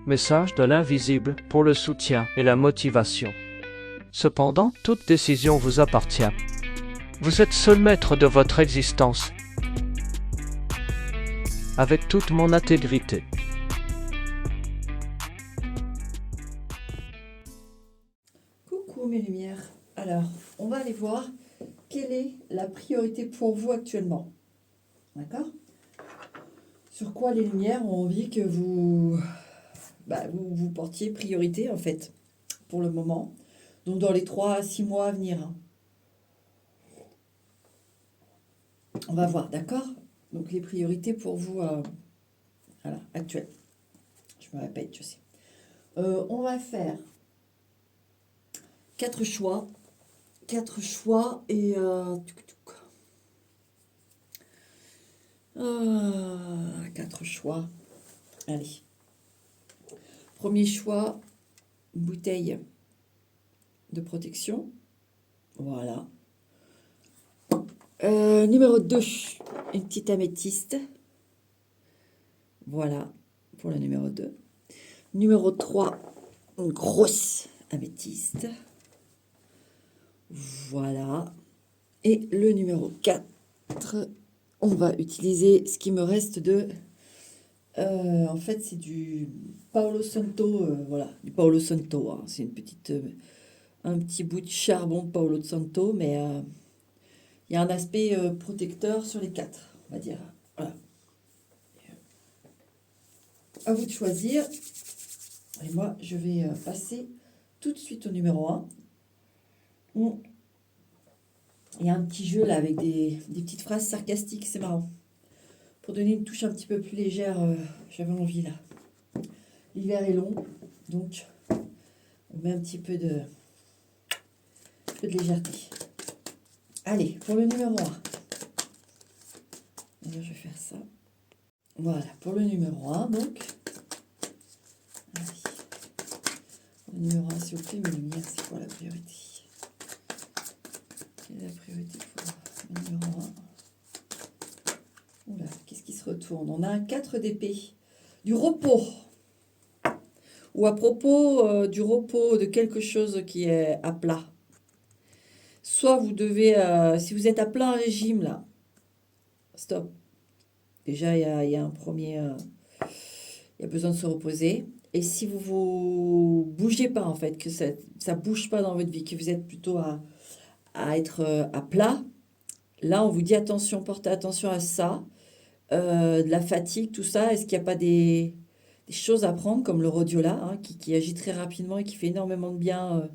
message de l'invisible pour le soutien et la motivation. Cependant, toute décision vous appartient. Vous êtes seul maître de votre existence. Avec toute mon intégrité. Coucou mes lumières. Alors, on va aller voir quelle est la priorité pour vous actuellement. D'accord? Sur quoi les lumières ont envie que vous portiez priorité en fait, pour le moment. Donc dans les 3 à 6 mois à venir. On va voir, d'accord? Donc les priorités pour vous voilà, actuelles. Je me répète, je sais. On va faire 4 choix. 4 choix et... 4 choix. Allez. Premier choix, bouteille de protection. Voilà. Numéro 2, une petite améthyste. Voilà, pour le numéro 2. Numéro 3, une grosse améthyste. Voilà. Et le numéro 4, on va utiliser ce qui me reste de... en fait, c'est du Paolo Santo. Voilà, du Paolo Santo. Hein. C'est une petite... un petit bout de charbon de Paolo Santo, mais... il y a un aspect protecteur sur les 4, on va dire. Voilà. À vous de choisir. Et moi, je vais passer tout de suite au numéro 1. Il y a un petit jeu là avec des petites phrases sarcastiques, c'est marrant. Pour donner une touche un petit peu plus légère, j'avais envie là. L'hiver est long, donc on met un petit peu de légèreté. Allez, pour le numéro 1. D'ailleurs, je vais faire ça. Voilà, pour le numéro 1, donc. Allez. Pour le numéro 1, s'il vous plaît, mes lumières, c'est quoi la priorité? Quelle est la priorité pour le numéro 1? Oula, qu'est-ce qui se retourne? On a un 4 d'épée. Du repos. Ou à propos du repos de quelque chose qui est à plat. Soit vous devez, si vous êtes à plein régime là, stop. Déjà, il y a un premier... il y a besoin de se reposer. Et si vous bougez pas, en fait, que ça bouge pas dans votre vie, que vous êtes plutôt à être à plat, là, on vous dit attention, portez attention à ça. De la fatigue, tout ça. Est-ce qu'il n'y a pas des choses à prendre, comme le rhodiola, hein, qui agit très rapidement et qui fait énormément de bien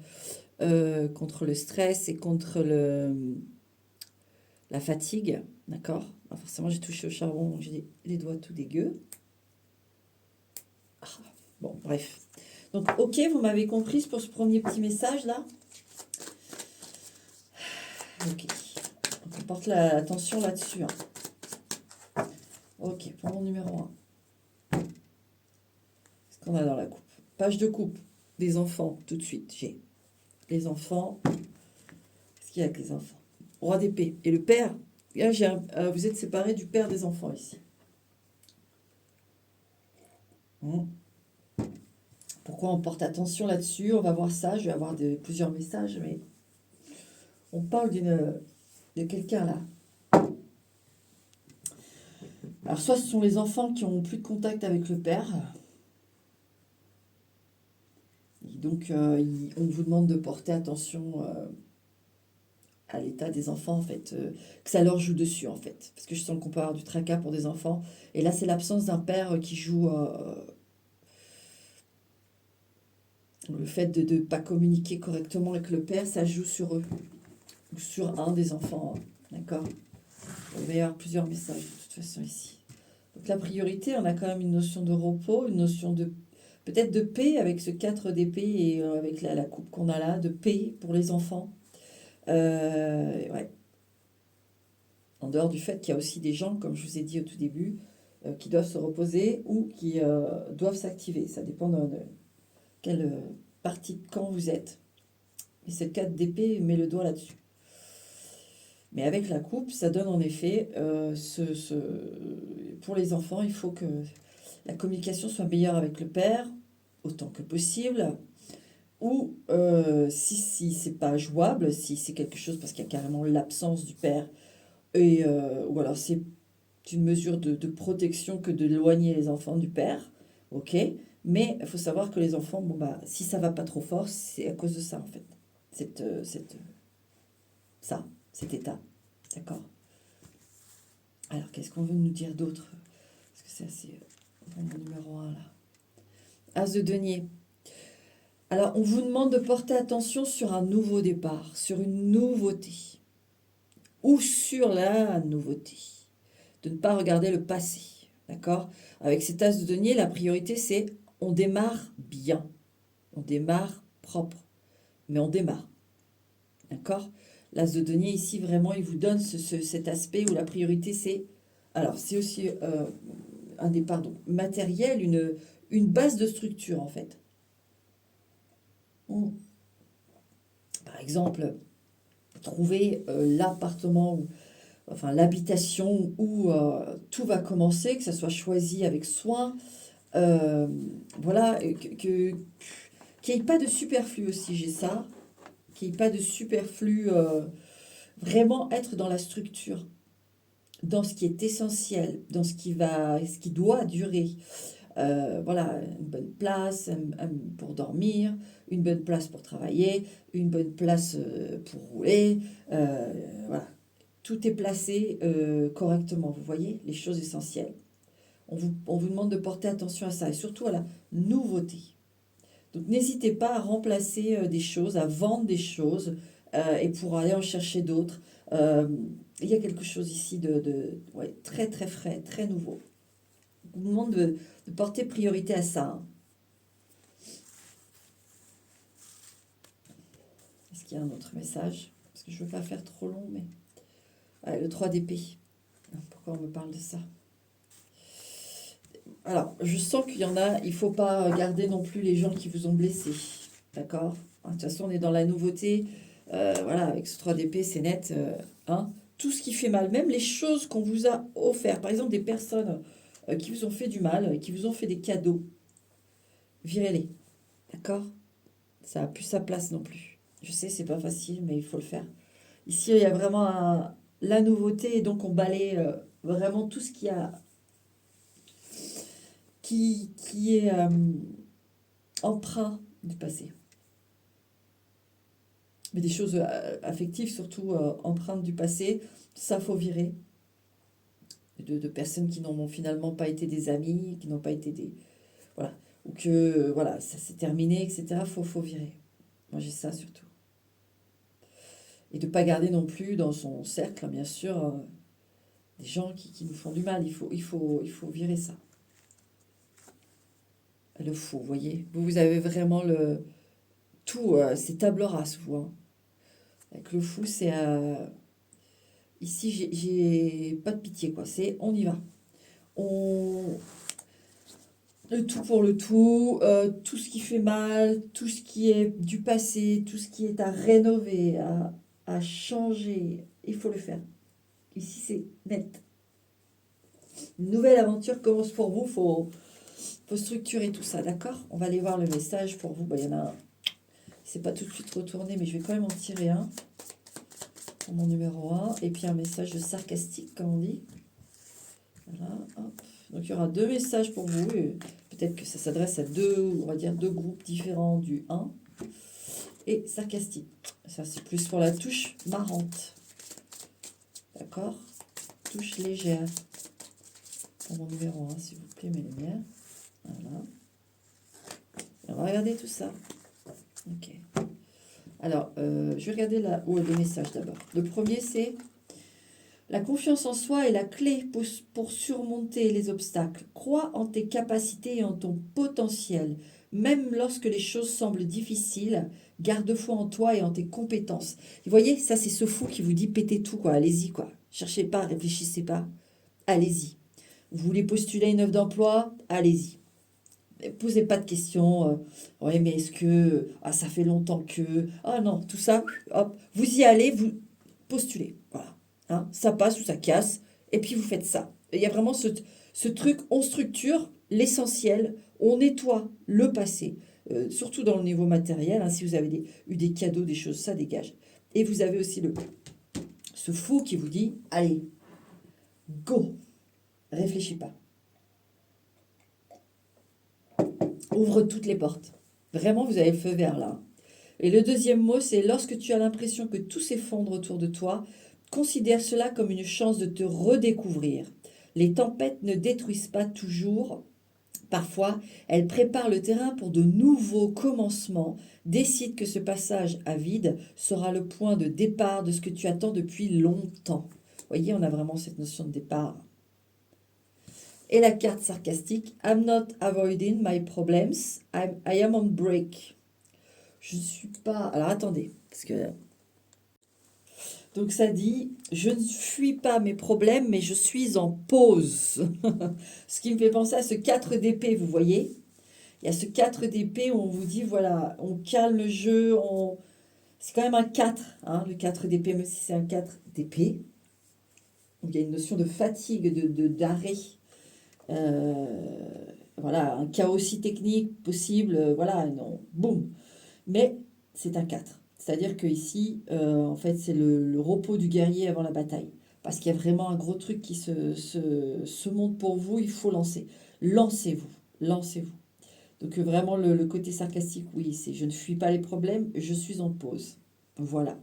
contre le stress et contre la fatigue. D'accord? Forcément, j'ai touché au charbon, donc j'ai les doigts tout dégueux. Bon, bref. Donc, ok, vous m'avez comprise pour ce premier petit message-là. Ok. Donc, on porte l'attention là-dessus. Hein. Ok, pour mon numéro 1. Qu'est-ce qu'on a dans la coupe? Page de coupe. Des enfants, tout de suite. J'ai les enfants. Qu'est-ce qu'il y a avec les enfants? Roi d'épée. Et le père. Là, vous êtes séparés du père des enfants ici. Pourquoi on porte attention là-dessus? On va voir ça. Je vais avoir plusieurs messages, mais on parle de quelqu'un là. Alors, soit ce sont les enfants qui ont plus de contact avec le père. Et donc, on vous demande de porter attention à l'état des enfants, en fait. Que ça leur joue dessus, en fait. Parce que je sens qu'on peut avoir du tracas pour des enfants. Et là, c'est l'absence d'un père qui joue... le fait de ne pas communiquer correctement avec le père, ça joue sur eux. Ou sur un des enfants. D'accord? Il va y avoir plusieurs messages, de toute façon, ici. Donc, la priorité, on a quand même une notion de repos, une notion de... peut-être de paix avec ce 4 d'épée et avec la coupe qu'on a là, de paix pour les enfants. Ouais. En dehors du fait qu'il y a aussi des gens, comme je vous ai dit au tout début, qui doivent se reposer ou qui doivent s'activer. Ça dépend de quelle partie de camp vous êtes. Et cette 4 d'épée met le doigt là-dessus. Mais avec la coupe, ça donne en effet, pour les enfants, il faut que la communication soit meilleure avec le père, autant que possible. Ou si c'est pas jouable, si c'est quelque chose parce qu'il y a carrément l'absence du père, et ou alors c'est une mesure de protection que de éloigner les enfants du père, ok? Mais il faut savoir que les enfants, bon bah, si ça va pas trop fort, c'est à cause de ça en fait. Ça, cet état. D'accord? Alors, qu'est-ce qu'on veut nous dire d'autre? Parce que c'est assez. Mon numéro 1 là. As de denier. Alors, on vous demande de porter attention sur un nouveau départ, sur une nouveauté, ou sur la nouveauté. De ne pas regarder le passé. D'accord? Avec cet as de denier, la priorité, c'est on démarre bien. On démarre propre. Mais on démarre. D'accord? L'as de denier, ici, vraiment, il vous donne cet aspect où la priorité, c'est... Alors, c'est aussi un départ donc, matériel, une base de structure, en fait. Par exemple, trouver l'appartement, enfin l'habitation où tout va commencer, que ça soit choisi avec soin. Voilà, qu'il n'y ait pas de superflu aussi, j'ai ça. Qu'il n'y ait pas de superflu, vraiment être dans la structure, dans ce qui est essentiel, dans ce qui doit durer. Voilà, une bonne place pour dormir, une bonne place pour travailler, une bonne place pour rouler. Voilà, tout est placé correctement, vous voyez, les choses essentielles. On vous demande de porter attention à ça et surtout à la nouveauté. Donc n'hésitez pas à remplacer des choses, à vendre des choses et pour aller en chercher d'autres. Il y a quelque chose ici ouais, très très frais, très nouveau. On vous demande de porter priorité à ça. Hein. Est-ce qu'il y a un autre message? Parce que je ne veux pas faire trop long, mais... Ouais, le 3 d'épée. Pourquoi on me parle de ça? Alors, je sens qu'il y en a, il ne faut pas garder non plus les gens qui vous ont blessé. D'accord? De toute façon, on est dans la nouveauté. Voilà, avec ce 3 d'épée, c'est net. Hein? Tout ce qui fait mal, même les choses qu'on vous a offertes. Par exemple, des personnes qui vous ont fait du mal, qui vous ont fait des cadeaux. Virez-les. D'accord? Ça n'a plus sa place non plus. Je sais, c'est pas facile, mais il faut le faire. Ici, il y a vraiment la nouveauté, et donc on balaye vraiment tout ce qui est emprunt du passé. Mais des choses affectives, surtout empreintes du passé, ça faut virer. De personnes qui n'ont finalement pas été des amis, qui n'ont pas été des... Voilà. Ou que, voilà, ça s'est terminé, etc. Faut virer. Moi, j'ai ça surtout. Et de ne pas garder non plus dans son cercle, bien sûr, des gens qui nous font du mal. Il faut virer ça. Le faux, vous voyez. Vous avez vraiment tout, c'est table rase, vous. Hein. Avec le fou, c'est... ici, j'ai pas de pitié, quoi. C'est on y va. Le tout pour le tout, tout ce qui fait mal, tout ce qui est du passé, tout ce qui est à rénover, à changer, il faut le faire. Ici, c'est net. Une nouvelle aventure commence pour vous, faut structurer tout ça, d'accord? On va aller voir le message pour vous. Il y en a un. C'est pas tout de suite retourné, mais je vais quand même en tirer un. Pour mon numéro 1. Et puis un message sarcastique, comme on dit. Voilà, hop. Donc il y aura 2 messages pour vous. Peut-être que ça s'adresse à on va dire 2 groupes différents du 1. Et sarcastique. Ça, c'est plus pour la touche marrante. D'accord? Touche légère. Pour mon numéro 1, s'il vous plaît, mes lumières. Voilà. Et on va regarder tout ça. Ok. Alors, je vais regarder là où est le message d'abord. Le premier, c'est la confiance en soi est la clé pour surmonter les obstacles. Crois en tes capacités et en ton potentiel. Même lorsque les choses semblent difficiles, garde foi en toi et en tes compétences. Vous voyez, ça c'est ce fou qui vous dit pétez tout, quoi. Allez-y, quoi. Cherchez pas, réfléchissez pas. Allez-y. Vous voulez postuler une offre d'emploi? Allez-y. Posez pas de questions. Oui, mais est-ce que ça fait longtemps que... Ah non, tout ça, hop, vous y allez, vous postulez. Voilà. Hein, ça passe ou ça casse, et puis vous faites ça. Il y a vraiment ce truc, on structure l'essentiel, on nettoie le passé, surtout dans le niveau matériel, hein, si vous avez eu des cadeaux, des choses, ça dégage. Et vous avez aussi ce fou qui vous dit, allez, go, réfléchis pas. Ouvre toutes les portes. Vraiment, vous avez le feu vert là. Et le deuxième mot, c'est lorsque tu as l'impression que tout s'effondre autour de toi, considère cela comme une chance de te redécouvrir. Les tempêtes ne détruisent pas toujours. Parfois, elles préparent le terrain pour de nouveaux commencements. Décide que ce passage à vide sera le point de départ de ce que tu attends depuis longtemps. Vous voyez, on a vraiment cette notion de départ. Et la carte sarcastique, I'm not avoiding my problems, I am on break. Je ne suis pas... Alors attendez, parce que... Donc ça dit, je ne fuis pas mes problèmes, mais je suis en pause. Ce qui me fait penser à ce 4 d'épée, vous voyez. Il y a ce 4 d'épée où on vous dit, voilà, on calme le jeu, c'est quand même un 4, hein, le 4 d'épée, même si c'est un 4 d'épée. Il y a une notion de fatigue, d'arrêt. Voilà, un chaos aussi technique possible, voilà, non, boum. Mais c'est un 4. C'est-à-dire que ici, en fait, c'est le repos du guerrier avant la bataille. Parce qu'il y a vraiment un gros truc qui se monte pour vous, il faut lancer. Lancez-vous, lancez-vous. Donc vraiment, le côté sarcastique, oui, c'est je ne fuis pas les problèmes, je suis en pause. Voilà.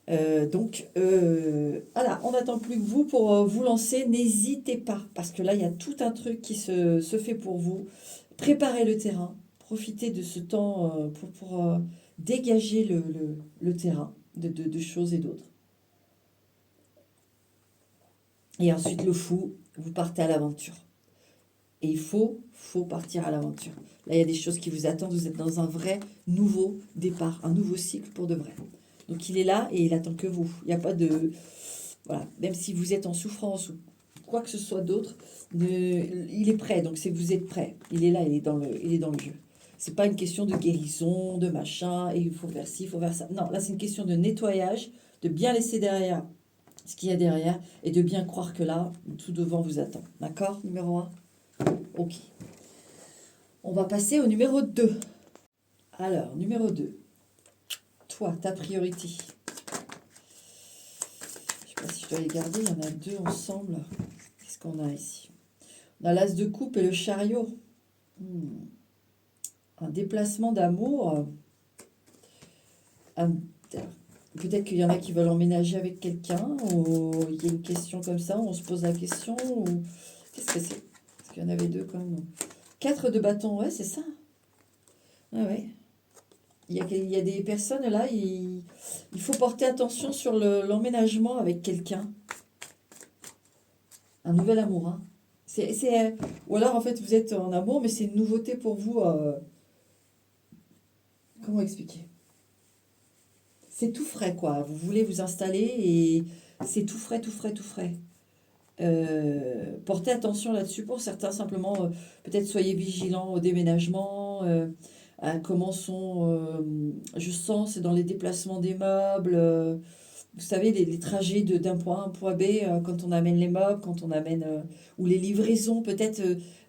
Voilà, on n'attend plus que vous pour vous lancer. N'hésitez pas, parce que là, il y a tout un truc qui se fait pour vous. Préparez le terrain, profitez de ce temps pour dégager le terrain de choses et d'autres. Et ensuite, le fou, vous partez à l'aventure. Et il faut partir à l'aventure. Là, il y a des choses qui vous attendent. Vous êtes dans un vrai nouveau départ, un nouveau cycle pour de vrai. Donc, il est là et il attend que vous. Il n'y a pas de... Voilà, même si vous êtes en souffrance ou quoi que ce soit d'autre, il est prêt. Donc, c'est que vous êtes prêt. Il est là, il est dans le jeu. C'est pas une question de guérison, de machin, et il faut faire ci, il faut faire ça. Non, là, c'est une question de nettoyage, de bien laisser derrière ce qu'il y a derrière et de bien croire que là, tout devant vous attend. D'accord, numéro 1 ? Ok. On va passer au numéro 2. Alors, numéro 2. Toi, ta priorité. Je ne sais pas si je dois les garder. Il y en a 2 ensemble. Qu'est-ce qu'on a ici ? On a l'as de coupe et le chariot. Un déplacement d'amour. Peut-être qu'il y en a qui veulent emménager avec quelqu'un. Ou il y a une question comme ça. On se pose la question. Ou... Qu'est-ce que c'est ? Parce qu'il y en avait 2 quand même. 4 de bâton. Ouais, c'est ça. Ah ouais. Il y a des personnes là, il faut porter attention sur l'emménagement avec quelqu'un. Un nouvel amour. Hein. Ou alors en fait vous êtes en amour, mais c'est une nouveauté pour vous. Comment expliquer ? C'est tout frais quoi. Vous voulez vous installer et c'est tout frais, tout frais, tout frais. Portez attention là-dessus pour certains, simplement peut-être soyez vigilants au déménagement. À comment je sens, c'est dans les déplacements des meubles, vous savez, les trajets d'un point A à un point B, quand on amène les meubles, quand on amène, ou les livraisons, peut-être,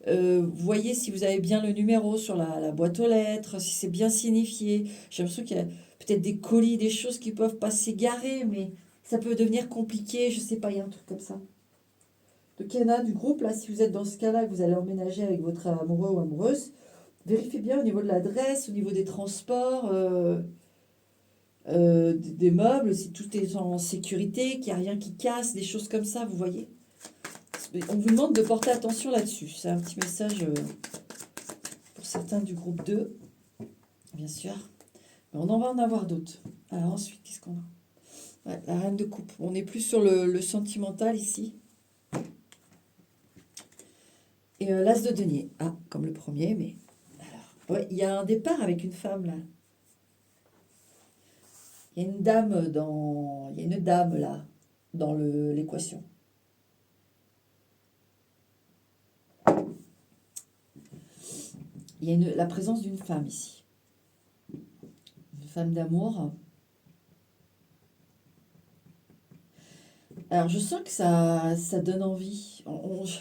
vous voyez si vous avez bien le numéro sur la boîte aux lettres, si c'est bien signifié. J'ai l'impression qu'il y a peut-être des colis, des choses qui peuvent pas s'égarer, mais ça peut devenir compliqué, je sais pas, il y a un truc comme ça. Donc il y en a du groupe, là, si vous êtes dans ce cas-là, que vous allez emménager avec votre amoureux ou amoureuse, vérifiez bien au niveau de l'adresse, au niveau des transports, des meubles, si tout est en sécurité, qu'il n'y a rien qui casse, des choses comme ça, vous voyez. On vous demande de porter attention là-dessus. C'est un petit message pour certains du groupe 2, bien sûr. Mais on en va en avoir d'autres. Alors ensuite, qu'est-ce qu'on a ? Ouais, la reine de coupe. On est plus sur le sentimental ici. Et l'as de denier. Ah, comme le premier, mais... Ouais, il y a un départ avec une femme là. Il y a une dame là dans l'équation. Il y a la présence d'une femme ici. Une femme d'amour. Alors, je sens que ça donne envie.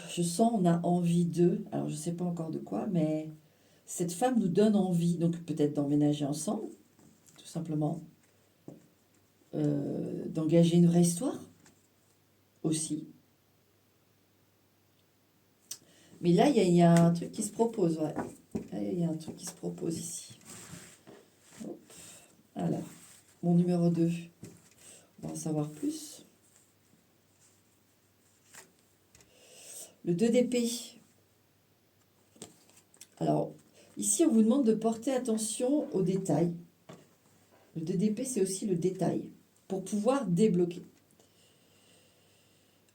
Je sens on a envie d'eux. Alors, je ne sais pas encore de quoi, mais cette femme nous donne envie. Donc, peut-être d'emménager ensemble, tout simplement. D'engager une vraie histoire aussi. Mais là, il y a un truc qui se propose, ouais. Là, il y a un truc qui se propose ici. Hop. Alors, mon numéro 2. On va en savoir plus. Le 2 d'épée. Alors, ici, on vous demande de porter attention aux détails. Le 2 d'épée, c'est aussi le détail. Pour pouvoir débloquer.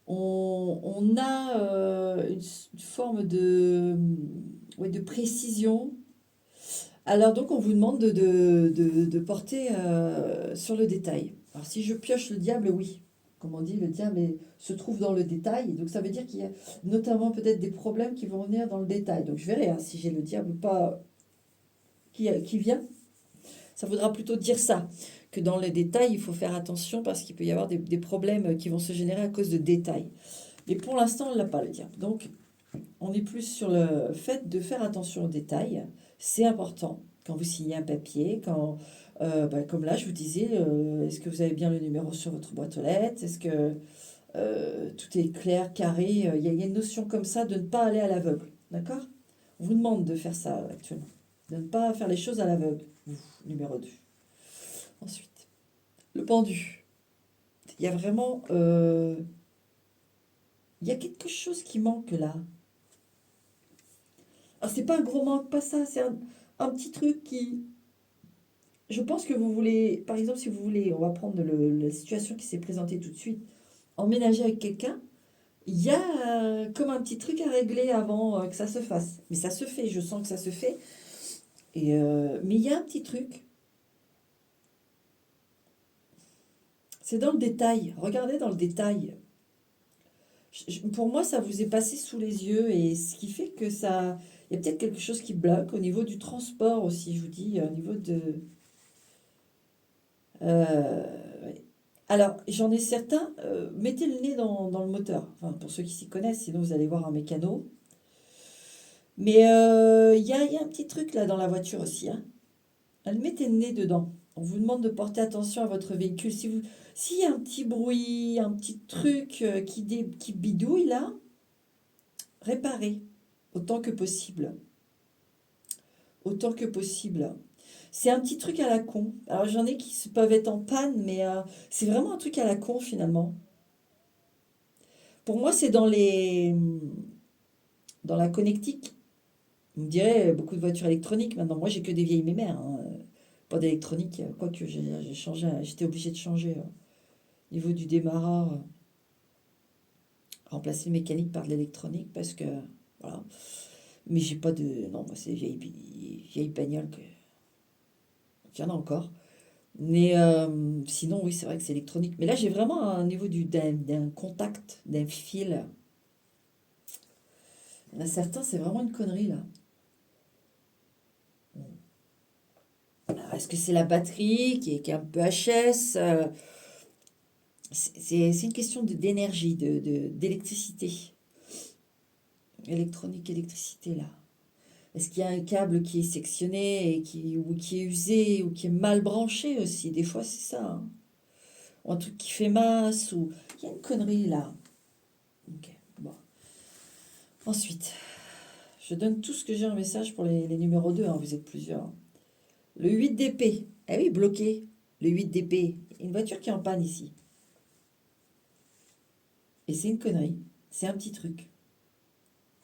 On a une forme ouais, de précision. Alors donc, on vous demande de porter sur le détail. Alors si je pioche le diable, oui. Comme on dit, le diable se trouve dans le détail. Donc ça veut dire qu'il y a notamment peut-être des problèmes qui vont venir dans le détail. Donc je verrai hein, si j'ai le diable ou pas qui vient. Ça voudra plutôt dire ça, que dans les détails, il faut faire attention parce qu'il peut y avoir des problèmes qui vont se générer à cause de détails. Mais pour l'instant, on ne l'a pas, le diable. Donc, on est plus sur le fait de faire attention aux détails. C'est important quand vous signez un papier, quand, comme là, je vous disais, est-ce que vous avez bien le numéro sur votre boîte aux lettres? Est-ce que tout est clair, carré? Il y a une notion comme ça de ne pas aller à l'aveugle. D'accord? On vous demande de faire ça actuellement. De ne pas faire les choses à l'aveugle. Numéro 2. Ensuite, le pendu. Il y a vraiment... il y a quelque chose qui manque là. Alors, c'est pas un gros manque, pas ça. C'est un petit truc qui... Je pense que vous voulez... Par exemple, si vous voulez... On va prendre la situation qui s'est présentée tout de suite. Emménager avec quelqu'un. Il y a comme un petit truc à régler avant que ça se fasse. Mais ça se fait. Je sens que ça se fait. Mais il y a un petit truc. C'est dans le détail. Regardez dans le détail. Pour moi, ça vous est passé sous les yeux et ce qui fait que ça... Il y a peut-être quelque chose qui bloque au niveau du transport aussi, je vous dis, au niveau de... Ouais. Alors, j'en ai certains, mettez le nez dans le moteur, enfin, pour ceux qui s'y connaissent, sinon vous allez voir un mécano. Mais il y a un petit truc là dans la voiture aussi, hein. Mettez le nez dedans. On vous demande de porter attention à votre véhicule. S'il y a un petit bruit, un petit truc qui bidouille là, réparez autant que possible. Autant que possible. C'est un petit truc à la con. Alors j'en ai qui peuvent être en panne, mais c'est vraiment un truc à la con finalement. Pour moi, c'est dans la connectique. Vous me direz, beaucoup de voitures électroniques maintenant. Moi, j'ai que des vieilles mémères, hein. Pas d'électronique. Quoique, j'ai changé, j'étais obligée de changer au niveau du démarreur, remplacer le mécanique par de l'électronique parce que, voilà. Mais j'ai pas de... Non, moi, c'est des vieilles bagnoles que... Il y en a encore. Mais sinon, oui, c'est vrai que c'est électronique. Mais là, j'ai vraiment un niveau d'un contact, d'un fil. Il y en a certains, c'est vraiment une connerie, là. Alors, est-ce que c'est la batterie qui est un peu HS? C'est une question d'énergie, d'électricité. Électronique, électricité, là. Est-ce qu'il y a un câble qui est sectionné ou qui est usé ou qui est mal branché aussi? Des fois, c'est ça, hein. Ou un truc qui fait masse ou... Il y a une connerie, là. Ok, bon. Ensuite, je donne tout ce que j'ai en message pour les numéros 2, hein, vous êtes plusieurs. Le 8 d'épée. Eh oui, bloqué. Le 8 d'épée. Une voiture qui est en panne ici. Et c'est une connerie. C'est un petit truc.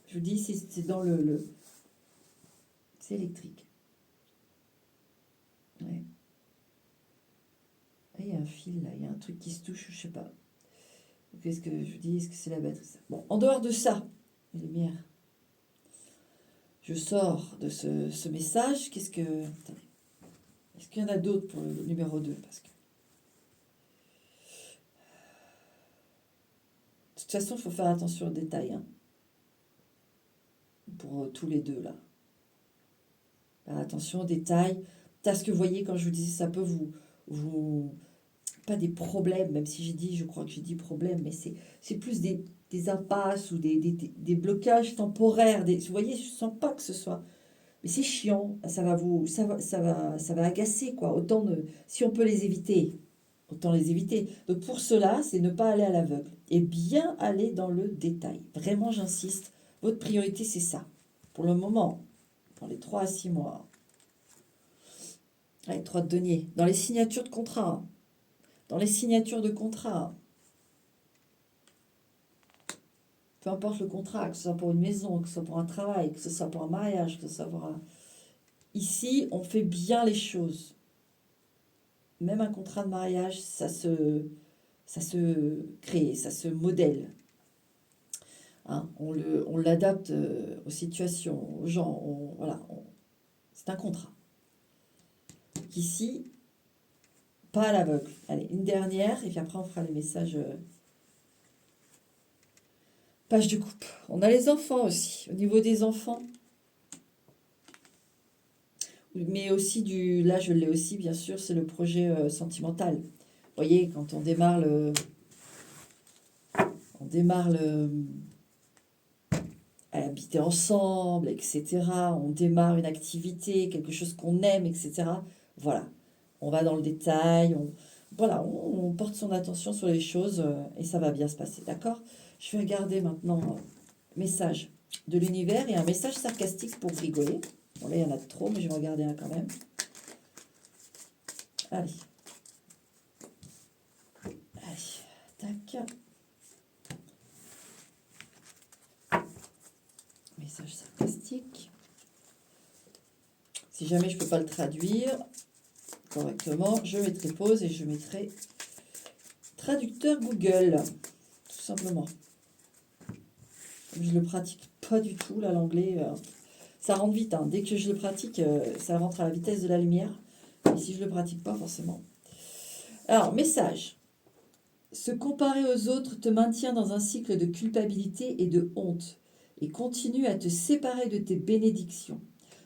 Je vous dis, c'est dans c'est électrique. Ouais. Ah, il y a un fil là, il y a un truc qui se touche, je sais pas. Qu'est-ce que je vous dis? Est-ce que c'est la batterie ça? Bon, en dehors de ça, les lumières. Je sors de ce message. Qu'est-ce que... Attendez. Est-ce qu'il y en a d'autres pour le numéro 2? Parce que... De toute façon, il faut faire attention aux détails, hein, pour tous les deux, là. Faire attention aux détails. Parce que vous voyez, quand je vous disais, ça peut vous pas des problèmes, même si je crois que j'ai dit problème, mais c'est plus des impasses ou des blocages temporaires. Vous voyez, je sens pas que ce soit. Mais c'est chiant, ça va agacer, quoi. Si on peut les éviter, autant les éviter. Donc pour cela, c'est ne pas aller à l'aveugle et bien aller dans le détail. Vraiment, j'insiste, votre priorité, c'est ça. Pour le moment, pour les 3 à 6 mois. Allez, 3 de denier. Dans les signatures de contrat. Dans les signatures de contrat. Peu importe le contrat, que ce soit pour une maison, que ce soit pour un travail, que ce soit pour un mariage, que ce soit pour un... Ici, on fait bien les choses. Même un contrat de mariage, ça se crée, ça se modèle. Hein, on l'adapte aux situations, aux gens. C'est un contrat. Ici, pas à l'aveugle. Allez, une dernière, et puis après on fera les messages. Page de coupe. On a les enfants aussi. Au niveau des enfants, mais aussi là je l'ai aussi, bien sûr, c'est le projet sentimental. Vous voyez, quand on démarre à habiter ensemble, etc. On démarre une activité, quelque chose qu'on aime, etc. Voilà, on va dans le détail, on porte son attention sur les choses et ça va bien se passer, d'accord? Je vais regarder maintenant message de l'univers et un message sarcastique pour rigoler. Bon là, il y en a trop, mais je vais regarder un quand même. Allez. Allez, tac. Message sarcastique. Si jamais je ne peux pas le traduire correctement, je mettrai pause et je mettrai traducteur Google, tout simplement. Comme je le pratique pas du tout, là, l'anglais, ça rentre vite. Hein. Dès que je le pratique, ça rentre à la vitesse de la lumière. Et si je ne le pratique pas, forcément. Alors, message. Se comparer aux autres te maintient dans un cycle de culpabilité et de honte et continue à te séparer de tes bénédictions.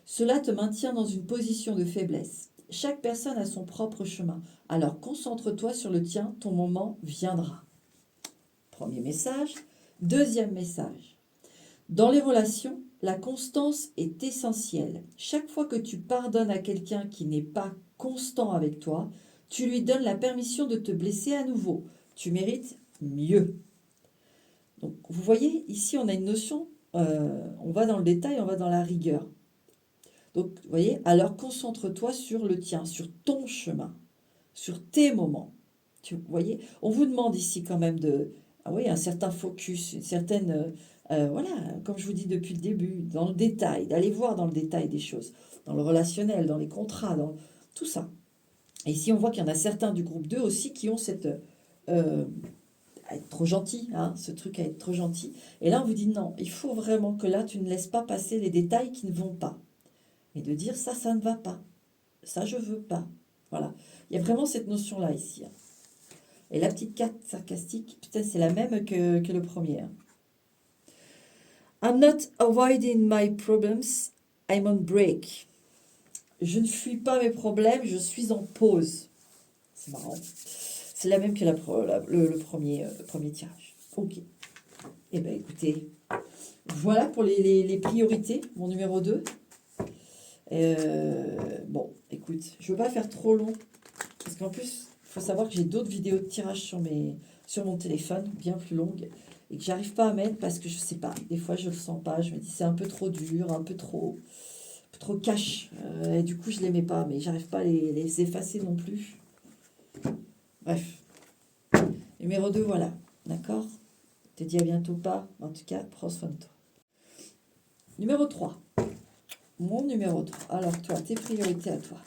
Cela te maintient dans une position de faiblesse. Chaque personne a son propre chemin. Alors concentre-toi sur le tien, ton moment viendra. Premier message. Deuxième message. Dans les relations, la constance est essentielle. Chaque fois que tu pardonnes à quelqu'un qui n'est pas constant avec toi, tu lui donnes la permission de te blesser à nouveau. Tu mérites mieux. Donc, vous voyez, ici, on a une notion, on va dans le détail, on va dans la rigueur. Donc, vous voyez, alors concentre-toi sur le tien, sur ton chemin, sur tes moments. Vous voyez, on vous demande ici quand même un certain focus, une certaine, comme je vous dis depuis le début, dans le détail, d'aller voir dans le détail des choses, dans le relationnel, dans les contrats, dans tout ça. Et ici, on voit qu'il y en a certains du groupe 2 aussi qui ont cette... à être trop gentil, hein, ce truc à être trop gentil. Et là, on vous dit non, il faut vraiment que là, tu ne laisses pas passer les détails qui ne vont pas. Et de dire ça ne va pas. Ça, je veux pas. Voilà. Il y a vraiment cette notion-là ici. Hein. Et la petite carte sarcastique, peut-être c'est la même que le premier. Hein. I'm not avoiding my problems, I'm on break. Je ne fuis pas mes problèmes, je suis en pause. C'est marrant. C'est la même que le premier tirage. Ok. Eh bien, écoutez, voilà pour les priorités, mon numéro 2. Bon, écoute, je ne veux pas faire trop long, parce qu'en plus, il faut savoir que j'ai d'autres vidéos de tirage sur mon téléphone, bien plus longues, et que j'arrive pas à mettre parce que je sais pas. Des fois, je le sens pas, je me dis c'est un peu trop dur, un peu trop cash, et du coup, je les mets pas, mais j'arrive pas à les effacer non plus. Bref. Numéro 2, voilà. D'accord? Je te dis à bientôt pas. En tout cas, prends soin de toi. Numéro 3. Mon numéro 3. Alors, toi, tes priorités à toi.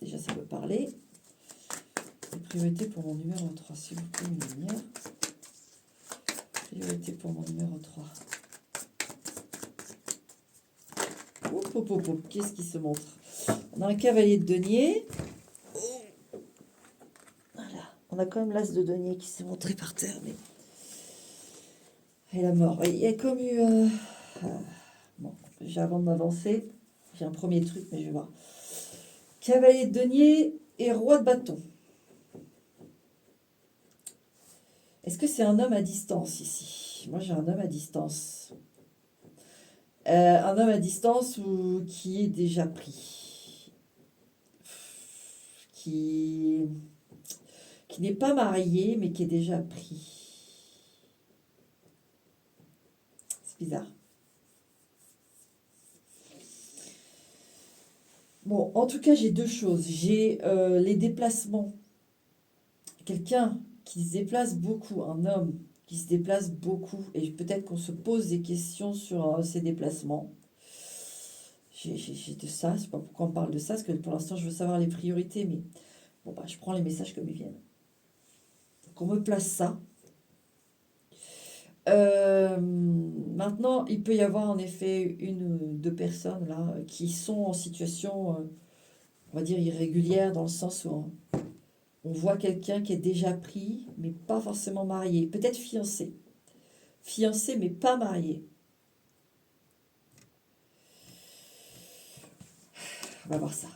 Déjà, ça peut parler. Tes priorités pour mon numéro 3, s'il vous plaît, une lumière. Priorité pour mon numéro 3. Qu'est-ce qui se montre? On a un cavalier de denier. Voilà. On a quand même l'as de denier qui s'est montré par terre, mais... Et la mort. Il y a comme eu... Bon, avant de m'avancer, j'ai un premier truc, mais je vais voir. Cavalier de denier et roi de bâton. Est-ce que c'est un homme à distance ici? Moi, j'ai un homme à distance. Un homme à distance qui est déjà pris. Qui n'est pas marié, mais qui est déjà pris. C'est bizarre. Bon, en tout cas, j'ai deux choses. J'ai les déplacements. Quelqu'un qui se déplace beaucoup, un homme qui se déplace beaucoup, et peut-être qu'on se pose des questions sur ces déplacements. J'ai de ça, je sais pas pourquoi on parle de ça, parce que pour l'instant, je veux savoir les priorités, mais bon, bah, je prends les messages comme ils viennent. Donc, on me place ça. Maintenant, il peut y avoir en effet une ou deux personnes là qui sont en situation, on va dire, irrégulière, dans le sens où on voit quelqu'un qui est déjà pris, mais pas forcément marié. Peut-être fiancé. Fiancé, mais pas marié. On va voir ça.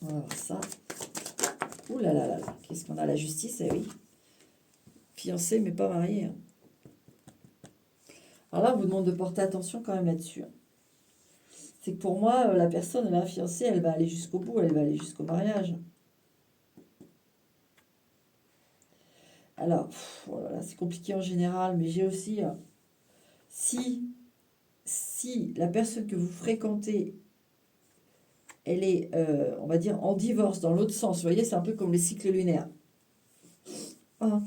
On va voir ça. Ouh là là là là. Qu'est-ce qu'on a? La justice, eh oui. Fiancé, mais pas marié. Hein. Alors là, on vous demande de porter attention quand même là-dessus. Hein. C'est que pour moi, la personne, elle a un fiancé, elle va aller jusqu'au bout, elle va aller jusqu'au mariage. Alors, voilà, c'est compliqué en général, mais j'ai aussi, si la personne que vous fréquentez, elle est, on va dire, en divorce dans l'autre sens, vous voyez, c'est un peu comme les cycles lunaires. Hein.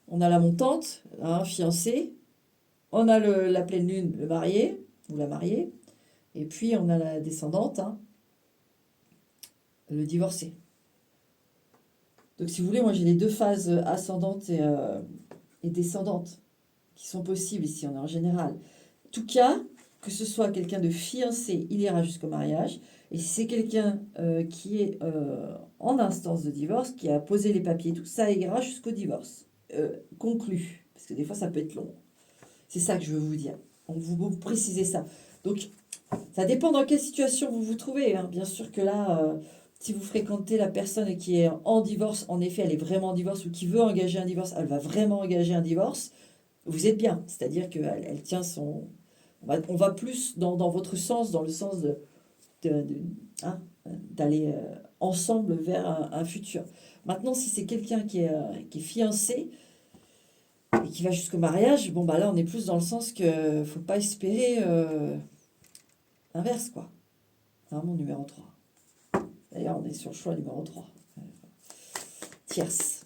On a la montante, un fiancé, on a la pleine lune, le marié, ou la mariée, et puis on a la descendante, hein, le divorcé. Donc si vous voulez, moi j'ai les deux phases ascendantes et descendantes qui sont possibles ici, on est en général. En tout cas, que ce soit quelqu'un de fiancé, il ira jusqu'au mariage. Et si c'est quelqu'un qui est en instance de divorce, qui a posé les papiers, tout ça ira jusqu'au divorce conclu. Parce que des fois, ça peut être long. C'est ça que je veux vous dire. On vous précisez ça. Donc, ça dépend dans quelle situation vous vous trouvez. Hein. Bien sûr que là, si vous fréquentez la personne qui est en divorce, en effet, elle est vraiment en divorce ou qui veut engager un divorce, elle va vraiment engager un divorce. Vous êtes bien. C'est-à-dire qu'elle tient son... On va plus dans votre sens, dans le sens hein, d'aller ensemble vers un futur. Maintenant, si c'est quelqu'un qui est fiancé et qui va jusqu'au mariage, bon, bah là, on est plus dans le sens que ne faut pas espérer l'inverse, quoi. Vraiment, numéro 3. D'ailleurs, on est sur le choix numéro 3. Tierce.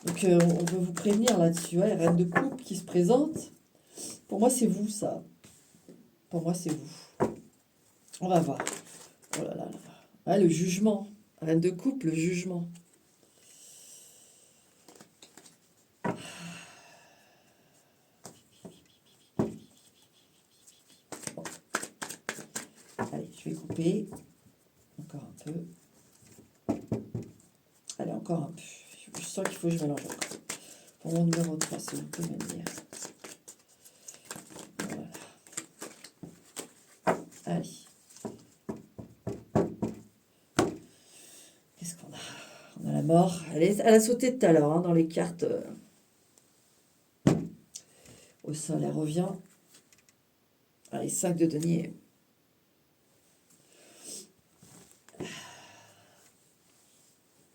Donc, on veut vous prévenir là-dessus. Ouais, reine de coupe qui se présente. Pour moi, c'est vous, ça. Pour moi, c'est vous. On va voir. Oh là là là. Ouais, le jugement. Reine de coupe, le jugement. Bon. Allez, je vais couper. Encore un peu. Allez, encore un peu. Je sens qu'il faut que je mélange encore. Pour mon numéro 3, si vous pouvez me dire. Voilà. Allez. Qu'est-ce qu'on a? On a la mort. Elle a sauté tout à l'heure hein, dans les cartes. Au sol, elle revient. Allez, 5 de denier.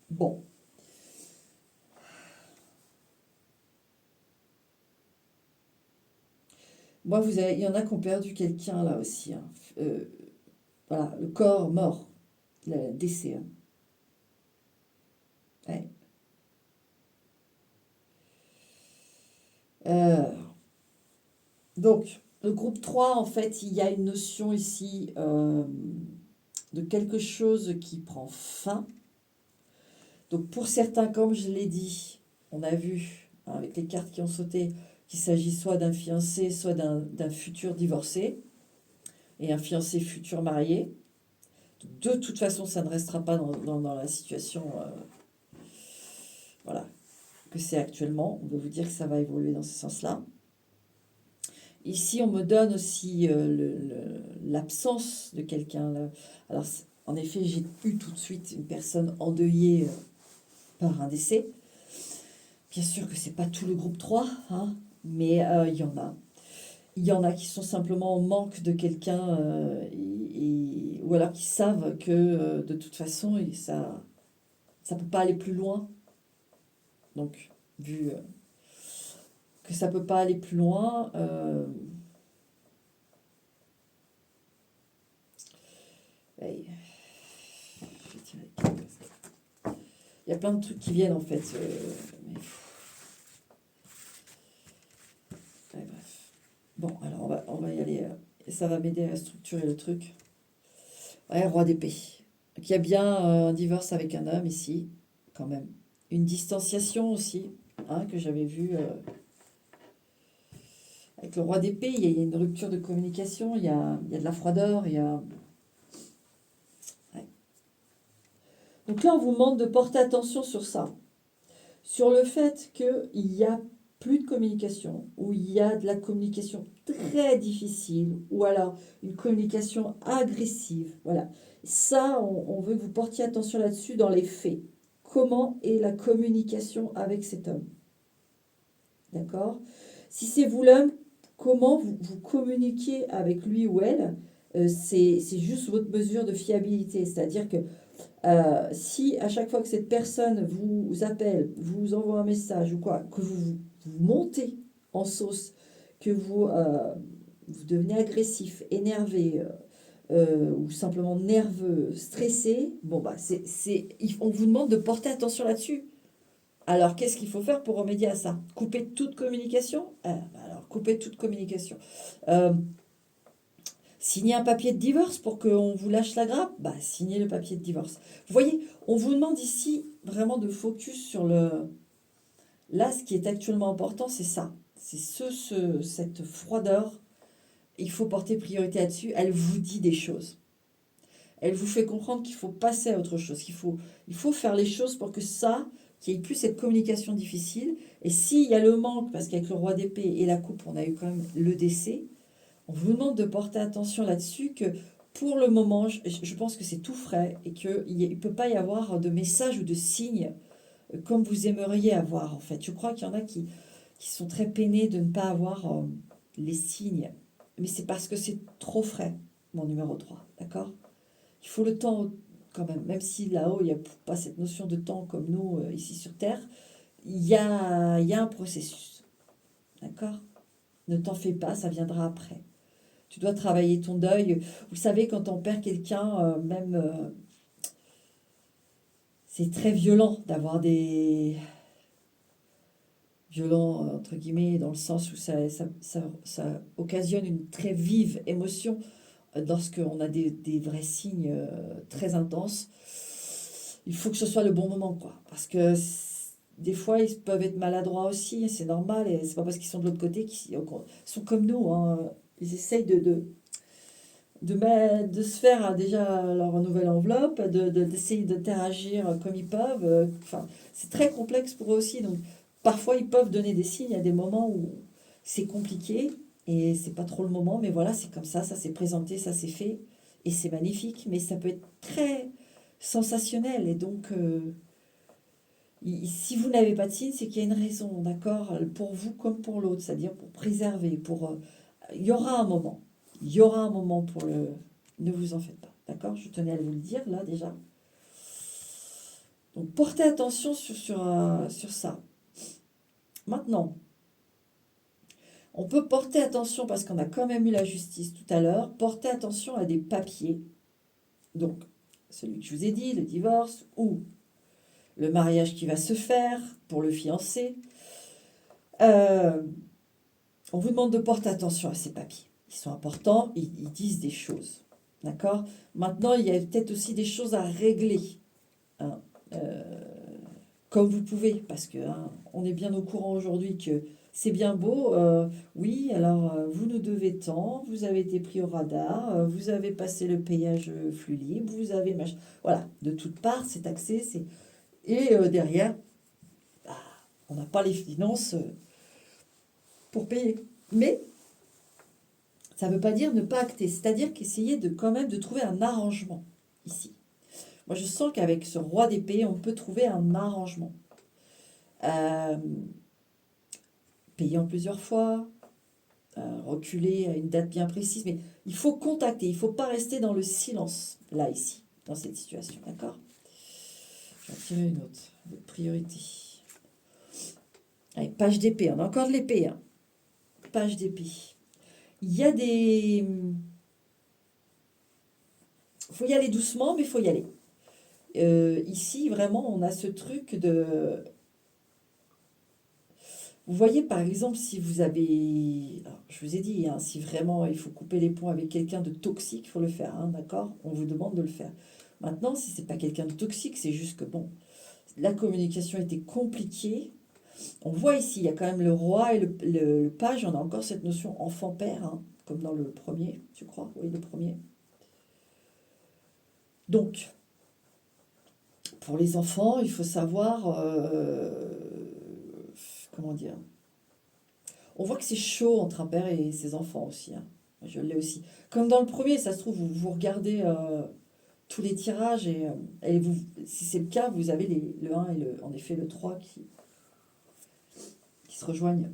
Bon. Moi, il y en a qui ont perdu quelqu'un là aussi. Hein. Voilà, le corps mort, le décès. Hein. Ouais. Donc, le groupe 3, en fait, il y a une notion ici de quelque chose qui prend fin. Donc, pour certains, comme je l'ai dit, on a vu hein, avec les cartes qui ont sauté qu'il s'agit soit d'un fiancé, soit d'un futur divorcé et un fiancé futur marié. De toute façon, ça ne restera pas dans la situation voilà, que c'est actuellement. On veut vous dire que ça va évoluer dans ce sens-là. Ici, on me donne aussi l'absence de quelqu'un. Alors, en effet, j'ai eu tout de suite une personne endeuillée par un décès. Bien sûr que c'est pas tout le groupe 3, hein, mais il y en a. Il y en a qui sont simplement en manque de quelqu'un ou alors qui savent que de toute façon ça peut pas aller plus loin. Donc vu que ça peut pas aller plus loin, ouais, je vais tirer les cartes. Il y a plein de trucs qui viennent en fait. Mais, ouais, bref. Bon, alors on va y aller. Et ça va m'aider à structurer le truc. Ouais, roi d'épée. Donc il y a bien un divorce avec un homme ici, quand même. Une distanciation aussi, hein, que j'avais vu avec le roi d'épée. Il y a une rupture de communication, il y a de la froideur, il y a... Ouais. Donc là, on vous demande de porter attention sur ça. Sur le fait qu'il y a plus de communication, ou il y a de la communication très difficile, ou alors une communication agressive. Voilà. Ça, on veut que vous portiez attention là-dessus dans les faits. Comment est la communication avec cet homme? D'accord? Si c'est vous l'homme, comment vous communiquez avec lui ou elle, c'est juste votre mesure de fiabilité. C'est-à-dire que si à chaque fois que cette personne vous appelle, vous envoie un message ou quoi, que vous montez en sauce, que vous devenez agressif, énervé, ou simplement nerveux, stressé, bon bah on vous demande de porter attention là-dessus. Alors qu'est-ce qu'il faut faire pour remédier à ça? Couper toute communication? Alors couper toute communication. Signer un papier de divorce pour qu'on vous lâche la grappe? Bah, signez le papier de divorce. Vous voyez, on vous demande ici vraiment de focus sur le... Là, ce qui est actuellement important, c'est ça. C'est cette froideur. Il faut porter priorité là-dessus. Elle vous dit des choses. Elle vous fait comprendre qu'il faut passer à autre chose. Il faut faire les choses pour que ça, qu'il n'y ait plus cette communication difficile. Et s'il y a le manque, parce qu'avec le roi d'épée et la coupe, on a eu quand même le décès, on vous demande de porter attention là-dessus que pour le moment, je pense que c'est tout frais et qu'il ne peut pas y avoir de messages ou de signes comme vous aimeriez avoir en fait. Je crois qu'il y en a qui sont très peinés de ne pas avoir les signes. Mais c'est parce que c'est trop frais, mon numéro 3, d'accord? Il faut le temps quand même si là-haut, il n'y a pas cette notion de temps comme nous, ici sur Terre, il y a un processus, d'accord? Ne t'en fais pas, ça viendra après. Tu dois travailler ton deuil. Vous savez, quand on perd quelqu'un, c'est très violent d'avoir des... Violent, entre guillemets, dans le sens où ça occasionne une très vive émotion lorsqu'on a des vrais signes très intenses. Il faut que ce soit le bon moment, quoi. Parce que des fois, ils peuvent être maladroits aussi, c'est normal, et c'est pas parce qu'ils sont de l'autre côté qu'ils sont comme nous, hein. Ils essayent de se faire déjà leur nouvelle enveloppe, d'essayer d'interagir comme ils peuvent. Enfin, c'est très complexe pour eux aussi. Donc, parfois, ils peuvent donner des signes à des moments où c'est compliqué et c'est pas trop le moment. Mais voilà, c'est comme ça s'est présenté, ça s'est fait et c'est magnifique. Mais ça peut être très sensationnel. Et donc, si vous n'avez pas de signe, c'est qu'il y a une raison, d'accord? Pour vous comme pour l'autre, c'est-à-dire pour préserver, il y aura un moment. Il y aura un moment pour le... Ne vous en faites pas, d'accord? Je tenais à vous le dire, là, déjà. Donc, portez attention sur ça. Maintenant, on peut porter attention, parce qu'on a quand même eu la justice tout à l'heure, porter attention à des papiers. Donc, celui que je vous ai dit, le divorce, ou le mariage qui va se faire pour le fiancé. On vous demande de porter attention à ces papiers. Ils sont importants, ils disent des choses. D'accord? Maintenant, il y a peut-être aussi des choses à régler. Hein, comme vous pouvez, parce que on est bien au courant aujourd'hui que c'est bien beau. Oui, alors vous nous devez tant, vous avez été pris au radar, vous avez passé le payage flux libre, vous avez machin. Voilà, de toutes parts, c'est taxé. Et derrière, bah, on n'a pas les finances pour payer. Mais ça ne veut pas dire ne pas acter, c'est-à-dire qu'essayer quand même de trouver un arrangement ici. Moi, je sens qu'avec ce roi d'épée, on peut trouver un arrangement. euh, payer en plusieurs fois, reculer à une date bien précise, mais il faut contacter, il ne faut pas rester dans le silence, là, ici, dans cette situation, d'accord? Je vais en tirer une autre priorité. Allez, page d'épée, on a encore de l'épée, hein. Page d'épée. Il y a des... Il faut y aller doucement, mais il faut y aller. Ici, vraiment, on a ce truc de... Vous voyez, par exemple, si vous avez... Alors, je vous ai dit, hein, si vraiment il faut couper les ponts avec quelqu'un de toxique, il faut le faire, hein, d'accord? On vous demande de le faire. Maintenant, si c'est pas quelqu'un de toxique, c'est juste que, bon, la communication était compliquée. On voit ici, il y a quand même le roi et le page. On a encore cette notion enfant-père, hein, comme dans le premier, je crois. Oui, le premier. Donc, pour les enfants, il faut savoir... comment dire? On voit que c'est chaud entre un père et ses enfants aussi, hein. Je l'ai aussi. Comme dans le premier, ça se trouve, vous regardez tous les tirages et vous, si c'est le cas, vous avez le 1 et en effet le 3 qui se rejoignent.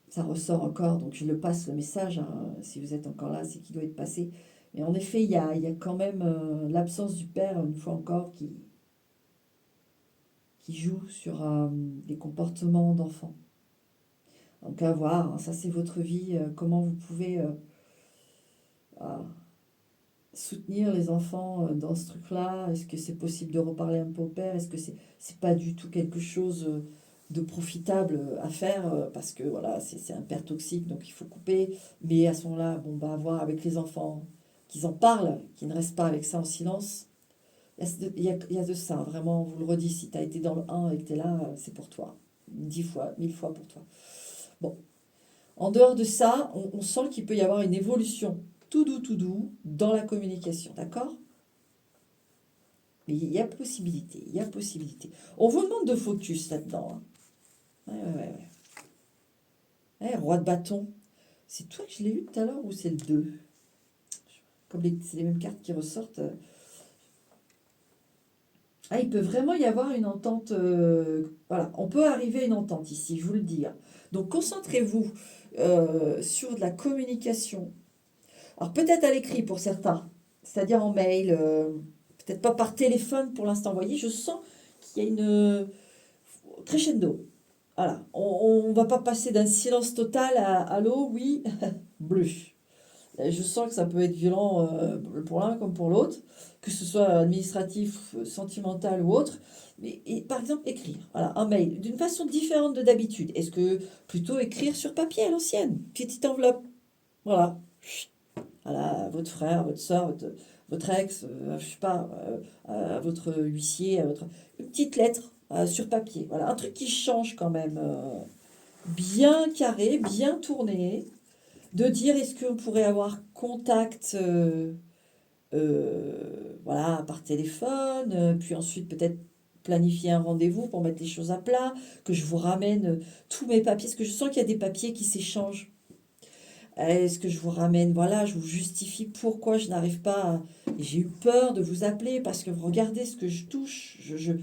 Ça ressort encore, donc je le passe le message, hein, si vous êtes encore là, c'est qu'il doit être passé. Mais en effet, il y a quand même l'absence du père, une fois encore, qui joue sur les comportements d'enfants. Donc à voir, hein, ça c'est votre vie, comment vous pouvez soutenir les enfants dans ce truc-là. Est-ce que c'est possible de reparler un peu au père? Est-ce que c'est pas du tout quelque chose de profitable à faire parce que voilà, c'est un père toxique, donc il faut couper. Mais à ce moment-là, bon, bah, voir avec les enfants qu'ils en parlent, qu'ils ne restent pas avec ça en silence. Il y a de ça, vraiment, on vous le redis, si tu as été dans le 1 et que tu es là, c'est pour toi. 10 fois, 1000 fois pour toi. Bon, en dehors de ça, on sent qu'il peut y avoir une évolution tout doux dans la communication, d'accord? Mais il y a possibilité, il y a possibilité. On vous demande de focus là-dedans, hein. Ouais. Ouais, roi de bâton. C'est toi que je l'ai eu tout à l'heure ou c'est le 2? Comme c'est les mêmes cartes qui ressortent. Ah, il peut vraiment y avoir une entente. Voilà, on peut arriver à une entente ici, je vous le dis, hein. Donc concentrez-vous sur de la communication. Alors peut-être à l'écrit pour certains, c'est-à-dire en mail, peut-être pas par téléphone pour l'instant. Vous voyez, je sens qu'il y a une crescendo. Voilà, on ne va pas passer d'un silence total à allô, oui, bleu. Je sens que ça peut être violent pour l'un comme pour l'autre, que ce soit administratif, sentimental ou autre. Mais, et, par exemple, écrire, voilà, un mail, d'une façon différente de d'habitude. Est-ce que plutôt écrire sur papier à l'ancienne, petite enveloppe, voilà, voilà, votre frère, votre soeur, votre ex, je sais pas, à votre huissier, une petite lettre sur papier. Voilà, un truc qui change quand même, bien carré, bien tourné, de dire est-ce qu'on pourrait avoir contact, voilà, par téléphone, puis ensuite peut-être planifier un rendez-vous pour mettre les choses à plat, que je vous ramène tous mes papiers, parce que je sens qu'il y a des papiers qui s'échangent. Est-ce que je vous ramène, voilà, je vous justifie pourquoi je n'arrive pas à... J'ai eu peur de vous appeler parce que regardez ce que je touche. Je-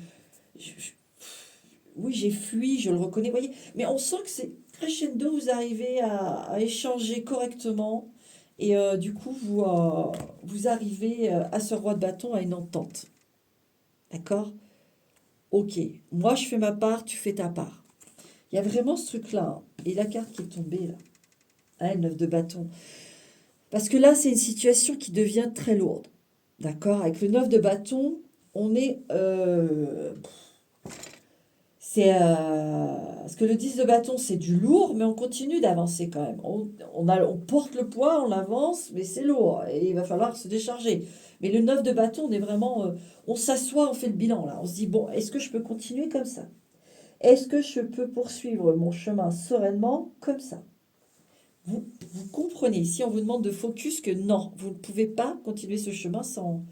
oui, j'ai fui, je le reconnais, vous voyez. Mais on sent que c'est crescendo, vous arrivez à échanger correctement. Et du coup, vous arrivez à ce roi de bâton à une entente. D'accord? Ok, moi je fais ma part, tu fais ta part. Il y a vraiment ce truc-là, hein. Et la carte qui est tombée là, hein, le 9 de bâton. Parce que là, c'est une situation qui devient très lourde. D'accord? Avec le 9 de bâton, on est... parce que le 10 de bâton, c'est du lourd, mais on continue d'avancer quand même. On porte le poids, on avance, mais c'est lourd. Et il va falloir se décharger. Mais le 9 de bâton, on est vraiment... on s'assoit, on fait le bilan là. On se dit, bon, est-ce que je peux continuer comme ça? Est-ce que je peux poursuivre mon chemin sereinement comme ça? Vous comprenez, ici on vous demande de focus que non, vous ne pouvez pas continuer ce chemin sans...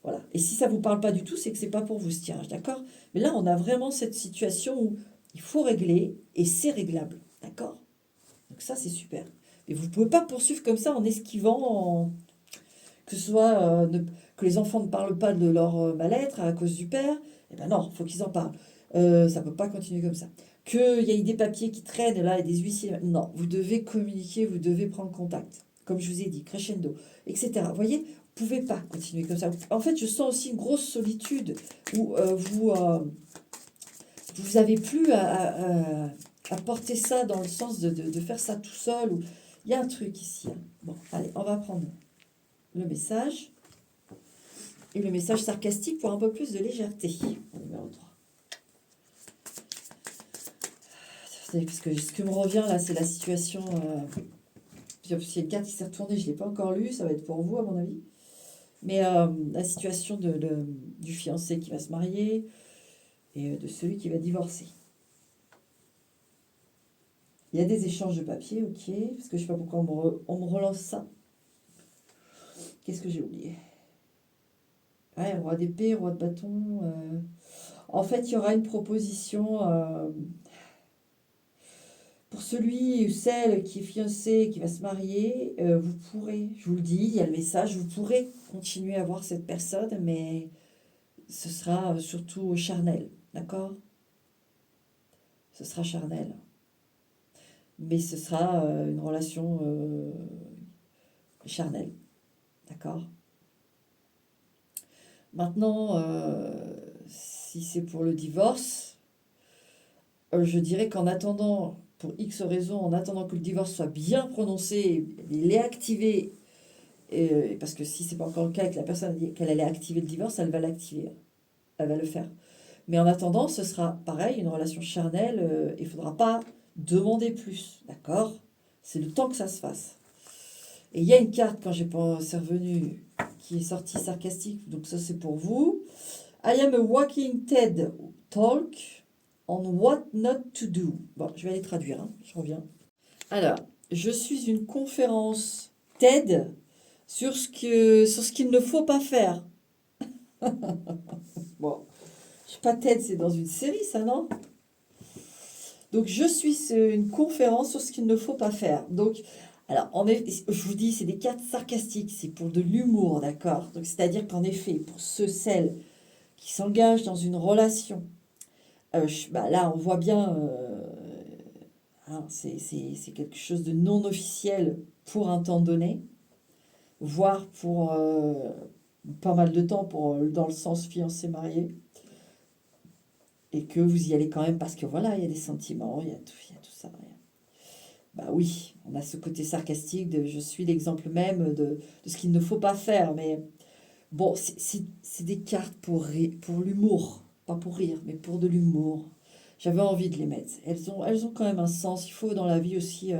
Voilà. Et si ça ne vous parle pas du tout, c'est que c'est pas pour vous ce tirage, d'accord? Mais là, on a vraiment cette situation où il faut régler et c'est réglable, d'accord? Donc ça, c'est super. Mais vous ne pouvez pas poursuivre comme ça en esquivant, que ce soit que les enfants ne parlent pas de leur mal-être à cause du père. Eh ben non, il faut qu'ils en parlent. Ça ne peut pas continuer comme ça. Qu'il y ait des papiers qui traînent là et des huissiers. Non, vous devez communiquer, vous devez prendre contact. Comme je vous ai dit, crescendo, etc. Vous voyez, vous ne pouvez pas continuer comme ça. En fait, je sens aussi une grosse solitude où vous n'avez plus à porter ça dans le sens de faire ça tout seul. Ou... Il y a un truc ici. Hein. Bon, allez, on va prendre le message. Et le message sarcastique pour un peu plus de légèreté. Numéro 3. Parce que ce que me revient là, c'est la situation. S'il y a une carte qui s'est retournée, je ne l'ai pas encore lue, ça va être pour vous à mon avis. Mais la situation du fiancé qui va se marier et de celui qui va divorcer. Il y a des échanges de papier, ok. Parce que je ne sais pas pourquoi on me relance ça. Qu'est-ce que j'ai oublié? Ouais, roi d'épée, roi de bâton. En fait, il y aura une proposition pour celui ou celle qui est fiancé, qui va se marier. Vous pourrez, je vous le dis, il y a le message, vous pourrez continuer à voir cette personne, mais ce sera surtout charnel, d'accord? Ce sera charnel. Mais ce sera une relation charnelle, d'accord? Maintenant, si c'est pour le divorce, je dirais qu'en attendant, pour X raisons, en attendant que le divorce soit bien prononcé, il est activé, parce que si c'est pas encore le cas et que la personne dit qu'elle allait activer le divorce, elle va l'activer, elle va le faire. Mais en attendant, ce sera pareil, une relation charnelle, il ne faudra pas demander plus, d'accord? C'est le temps que ça se fasse. Et il y a une carte, quand j'ai pensé revenu, qui est sortie sarcastique, donc ça c'est pour vous. I am a walking TED talk on what not to do. Bon, je vais aller traduire, hein, je reviens. Alors, je suis une conférence TED sur ce qu'il ne faut pas faire. Bon, je sais pas, TED, c'est dans une série, ça, non? Donc, je suis une conférence sur ce qu'il ne faut pas faire. Donc, alors, je vous dis, c'est des cartes sarcastiques, c'est pour de l'humour, d'accord? Donc, c'est-à-dire qu'en effet, pour celles qui s'engagent dans une relation, là, on voit bien, hein, c'est quelque chose de non officiel pour un temps donné, voire pour pas mal de temps, dans le sens fiancé-marié, et que vous y allez quand même parce que voilà, il y a des sentiments, il y a tout ça. Bah oui, on a ce côté sarcastique de je suis l'exemple même de ce qu'il ne faut pas faire, mais bon, c'est des cartes pour l'humour, pas pour rire, mais pour de l'humour. J'avais envie de les mettre. Elles ont quand même un sens. Il faut dans la vie aussi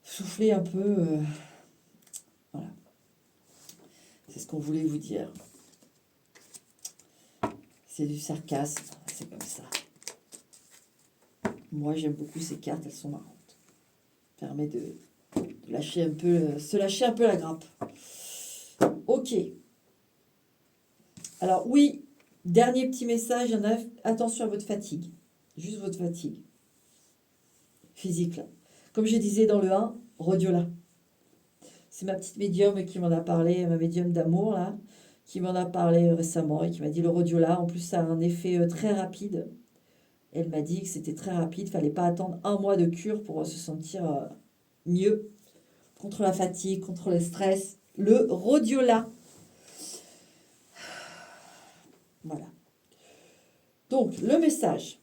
souffler un peu. Voilà. C'est ce qu'on voulait vous dire. C'est du sarcasme, c'est comme ça. Moi, j'aime beaucoup ces cartes, elles sont marrantes. Ça permet de lâcher un peu, se lâcher un peu la grappe. Ok. Alors oui, dernier petit message, il y en a. Attention à votre fatigue. Juste votre fatigue. Physique, là. Comme je disais dans le 1, Rhodiola. C'est ma petite médium qui m'en a parlé, ma médium d'amour, là, qui m'en a parlé récemment et qui m'a dit le Rhodiola, en plus, ça a un effet très rapide. Elle m'a dit que c'était très rapide, il ne fallait pas attendre 1 mois de cure pour se sentir mieux contre la fatigue, contre le stress. Le Rhodiola. Voilà. Donc, le message.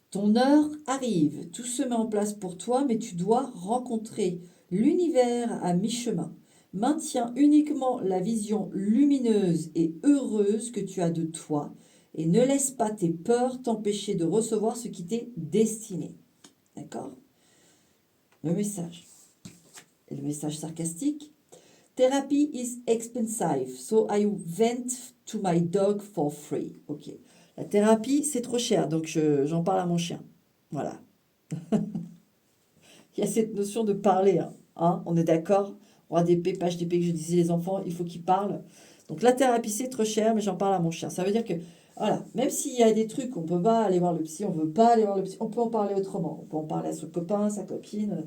Ton heure arrive, tout se met en place pour toi, mais tu dois rencontrer l'univers à mi-chemin. Maintiens uniquement la vision lumineuse et heureuse que tu as de toi et ne laisse pas tes peurs t'empêcher de recevoir ce qui t'est destiné. D'accord? Le message. Et le message sarcastique. Therapy is expensive, so I went to my dog for free. Ok. La thérapie, c'est trop cher, donc j'en parle à mon chien. Voilà. Il y a cette notion de parler. Hein, on est d'accord? Roi d'épée, page d'épée, que je disais, les enfants, il faut qu'ils parlent. Donc la thérapie, c'est trop cher, mais j'en parle à mon chien. Ça veut dire que, voilà, même s'il y a des trucs, on ne peut pas aller voir le psy, on ne veut pas aller voir le psy, on peut en parler autrement. On peut en parler à son copain, sa copine.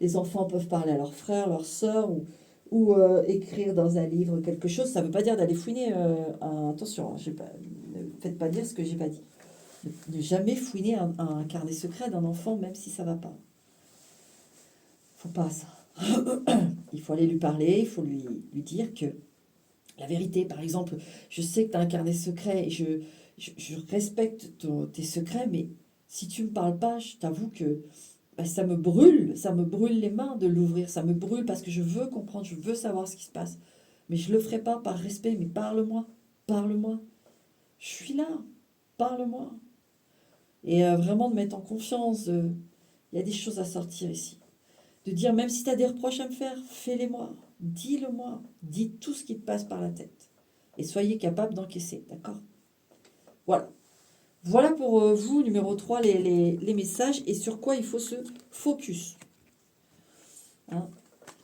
Les enfants peuvent parler à leurs frères, leurs sœurs, ou écrire dans un livre quelque chose. Ça ne veut pas dire d'aller fouiner. Attention, je sais pas, faites pas dire ce que j'ai pas dit. Ne jamais fouiner un carnet secret d'un enfant, même si ça va pas. Faut pas ça. Il faut aller lui parler, il faut lui dire que la vérité, par exemple, je sais que tu as un carnet secret et je respecte tes secrets, mais si tu me parles pas, je t'avoue que bah, ça me brûle les mains de l'ouvrir, ça me brûle parce que je veux comprendre, je veux savoir ce qui se passe. Mais je le ferai pas par respect, mais parle-moi, parle-moi. Je suis là, parle-moi. Et vraiment de mettre en confiance, il y a des choses à sortir ici. De dire, même si tu as des reproches à me faire, fais-les-moi, dis-le-moi, dis tout ce qui te passe par la tête. Et soyez capable d'encaisser, d'accord? Voilà. Voilà pour vous, numéro 3, les messages et sur quoi il faut se focus. Hein,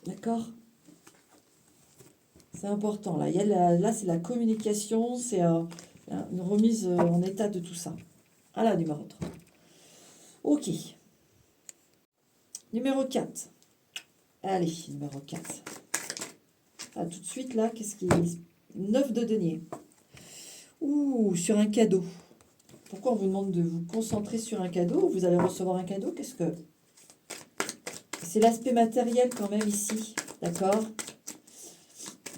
d'accord? C'est important. Là, là c'est la communication, c'est une remise en état de tout ça. Voilà, numéro 3. Ok. Numéro 4. Allez, numéro 4. Ah, tout de suite, là, qu'est-ce qui est 9 de denier. Ouh, sur un cadeau. Pourquoi on vous demande de vous concentrer sur un cadeau? Vous allez recevoir un cadeau. Qu'est-ce que... C'est l'aspect matériel quand même ici. D'accord?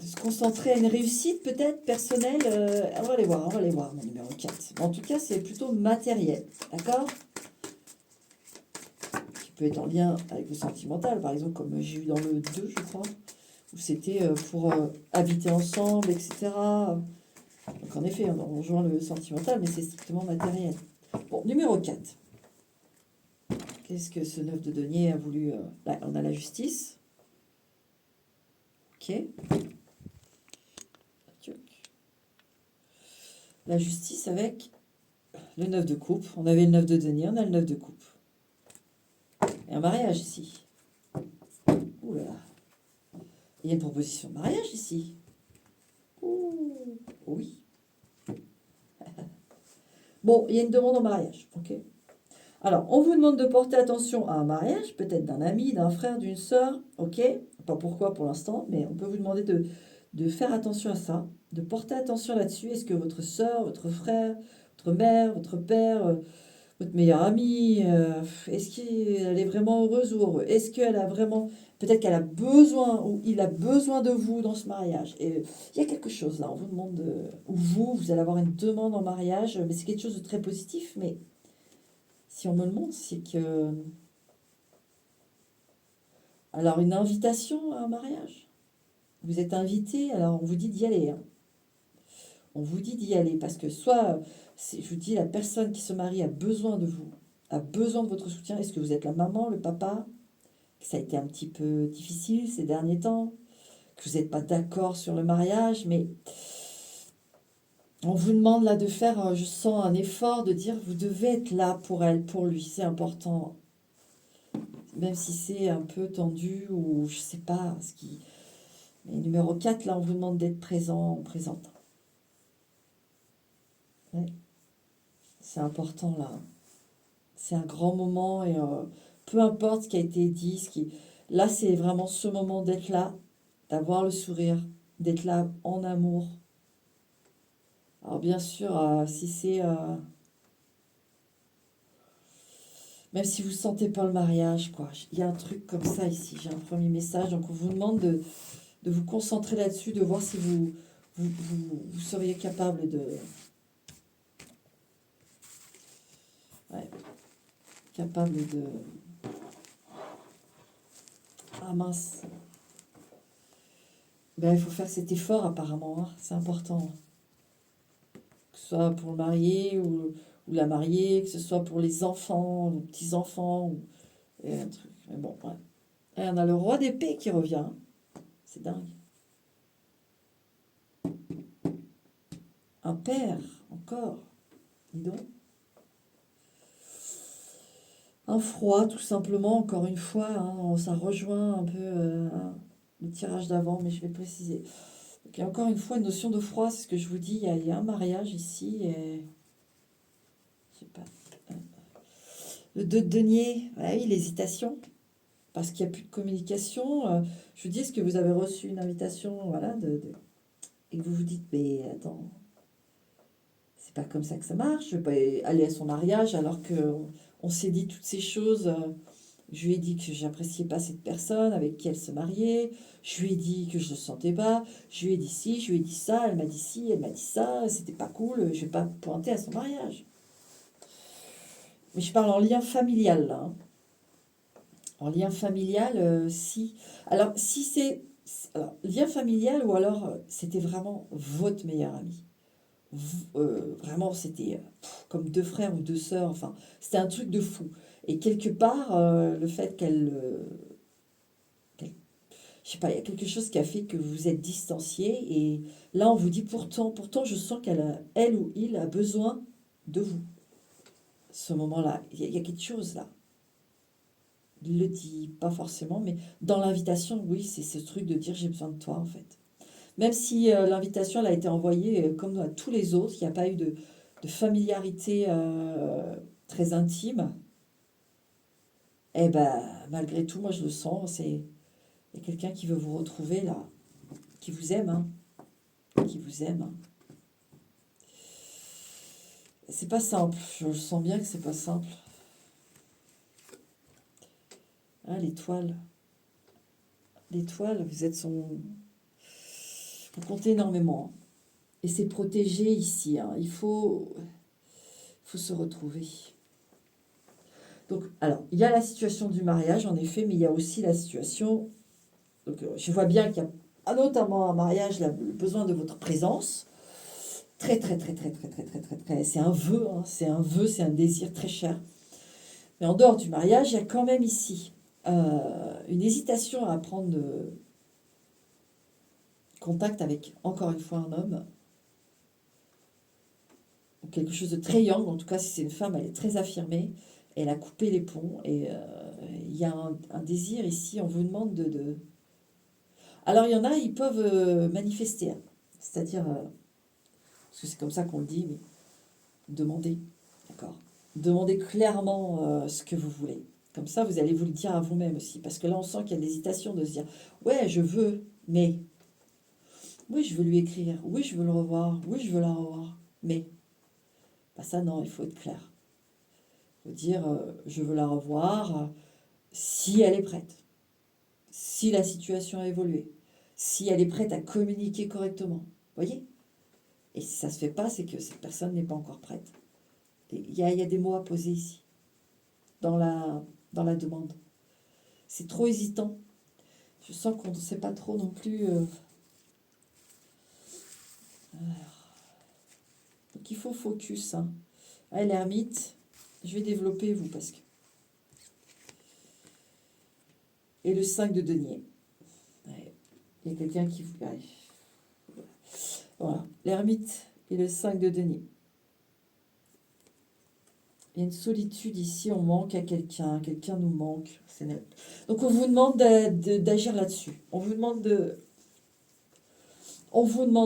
De se concentrer à une réussite peut-être personnelle. On va les voir, mon numéro 4. En tout cas, c'est plutôt matériel. D'accord? Qui peut être en lien avec le sentimental, par exemple, comme j'ai eu dans le 2, je crois. Où c'était pour habiter ensemble, etc. Donc en effet, on rejoint le sentimental, mais c'est strictement matériel. Bon, numéro 4. Qu'est-ce que ce 9 de denier a voulu... Là, on a la justice. Ok. La justice avec le 9 de coupe. On avait le 9 de denier, on a le 9 de coupe. Et un mariage ici. Ouh là là. Il y a une proposition de mariage ici. Ouh, oui. Bon, il y a une demande en mariage. Ok. Alors, on vous demande de porter attention à un mariage, peut-être d'un ami, d'un frère, d'une sœur. Ok. Pas pourquoi pour l'instant, mais on peut vous demander de faire attention à ça, de porter attention là-dessus. Est-ce que votre sœur, votre frère, votre mère, votre père, votre meilleure amie, est-ce qu'elle est vraiment heureuse ou heureux? Est-ce qu'elle a vraiment... Peut-être qu'elle a besoin ou il a besoin de vous dans ce mariage. Et il y a quelque chose là, on vous demande de... Ou vous allez avoir une demande en mariage, mais c'est quelque chose de très positif. Mais si on me le montre, c'est que... Alors, une invitation à un mariage. Vous êtes invité, alors on vous dit d'y aller. Hein. On vous dit d'y aller parce que soit, je vous dis, la personne qui se marie a besoin de vous, a besoin de votre soutien. Est-ce que vous êtes la maman, le papa? Que ça a été un petit peu difficile ces derniers temps, que vous n'êtes pas d'accord sur le mariage, mais on vous demande là de faire, je sens un effort de dire, vous devez être là pour elle, pour lui, c'est important. Même si c'est un peu tendu ou je sais pas ce qui... Mais numéro 4, là, on vous demande d'être présent, présente. Ouais. C'est important là. C'est un grand moment et peu importe ce qui a été dit, là c'est vraiment ce moment d'être là, d'avoir le sourire, d'être là en amour. Alors bien sûr, si c'est... même si vous ne sentez pas le mariage, quoi. Il y a un truc comme ça ici, j'ai un premier message. Donc on vous demande de vous concentrer là-dessus, de voir si vous seriez capable de... Ouais, capable de... Ah mince. Ben, il faut faire cet effort apparemment, hein. C'est important. Que ce soit pour le marié ou la mariée, que ce soit pour les enfants, les petits-enfants, et un truc. Mais bon, ouais. Et on a le roi d'épée qui revient. Hein. C'est dingue. Un père, encore. Dis donc. Un froid, tout simplement, encore une fois. Hein, ça rejoint un peu le tirage d'avant, mais je vais préciser. Donc, il y a encore une fois une notion de froid, c'est ce que je vous dis. Il y a un mariage ici et... Je sais pas. Le 2 de denier, oui, l'hésitation, parce qu'il n'y a plus de communication. Je vous dis, est-ce que vous avez reçu une invitation, voilà, et que vous vous dites, mais attends, c'est pas comme ça que ça marche. Je vais pas aller à son mariage alors que on s'est dit toutes ces choses. Je lui ai dit que j'appréciais pas cette personne avec qui elle se mariait. Je lui ai dit que je le sentais pas. Je lui ai dit ci, je lui ai dit ça. Elle m'a dit ci, elle m'a dit ça. C'était pas cool. Je vais pas pointer à son mariage. Mais je parle en lien familial là, hein. En lien familial, si. Alors, si c'est. Alors, lien familial ou alors c'était vraiment votre meilleur ami. Vraiment, c'était comme deux frères ou deux sœurs. Enfin, c'était un truc de fou. Et quelque part, le fait je sais pas, il y a quelque chose qui a fait que vous vous êtes distanciés. Et là, on vous dit pourtant, je sens elle ou il a besoin de vous. Ce moment-là, il y a quelque chose là. Il le dit pas forcément, mais dans l'invitation, oui, c'est ce truc de dire j'ai besoin de toi en fait. Même si l'invitation elle a été envoyée comme à tous les autres, il n'y a pas eu de familiarité très intime, eh ben malgré tout, moi je le sens, il y a quelqu'un qui veut vous retrouver là, qui vous aime, hein, qui vous aime. C'est pas simple, je sens bien que c'est pas simple. Ah, l'étoile. L'étoile, vous êtes son. Vous comptez énormément. Et c'est protégé ici, hein. Il faut se retrouver. Donc, alors, il y a la situation du mariage, en effet, mais il y a aussi la situation. Donc, je vois bien qu'il y a notamment un mariage, là, le besoin de votre présence. Très, très, très, très, très, très, très, très, très. C'est un vœu, hein, c'est un désir très cher. Mais en dehors du mariage, il y a quand même ici une hésitation à prendre contact avec, encore une fois, un homme. Ou quelque chose de très young, en tout cas, si c'est une femme, elle est très affirmée. Elle a coupé les ponts et il y a un désir ici. On vous demande de. Alors, il y en a, ils peuvent manifester, hein. C'est-à-dire, parce que c'est comme ça qu'on le dit, mais demandez, d'accord? Demandez clairement ce que vous voulez. Comme ça, vous allez vous le dire à vous-même aussi. Parce que là, on sent qu'il y a de l'hésitation de se dire, ouais, je veux, mais oui, je veux lui écrire, oui, je veux le revoir, oui, je veux la revoir, mais bah ça, non, il faut être clair. Il faut dire, je veux la revoir si elle est prête, si la situation a évolué, si elle est prête à communiquer correctement. Vous voyez? Et si ça ne se fait pas, c'est que cette personne n'est pas encore prête. Il y a des mots à poser ici, dans la demande. C'est trop hésitant. Je sens qu'on ne sait pas trop non plus. Donc il faut focus, hein. Ah, l'ermite, je vais développer vous parce que. Et le 5 de denier. Ouais. Il y a quelqu'un qui vous. Ouais. Voilà, l'ermite et le 5 de denier. Il y a une solitude ici, on manque à quelqu'un nous manque. C'est net. Donc on vous demande d'agir là-dessus. On vous demande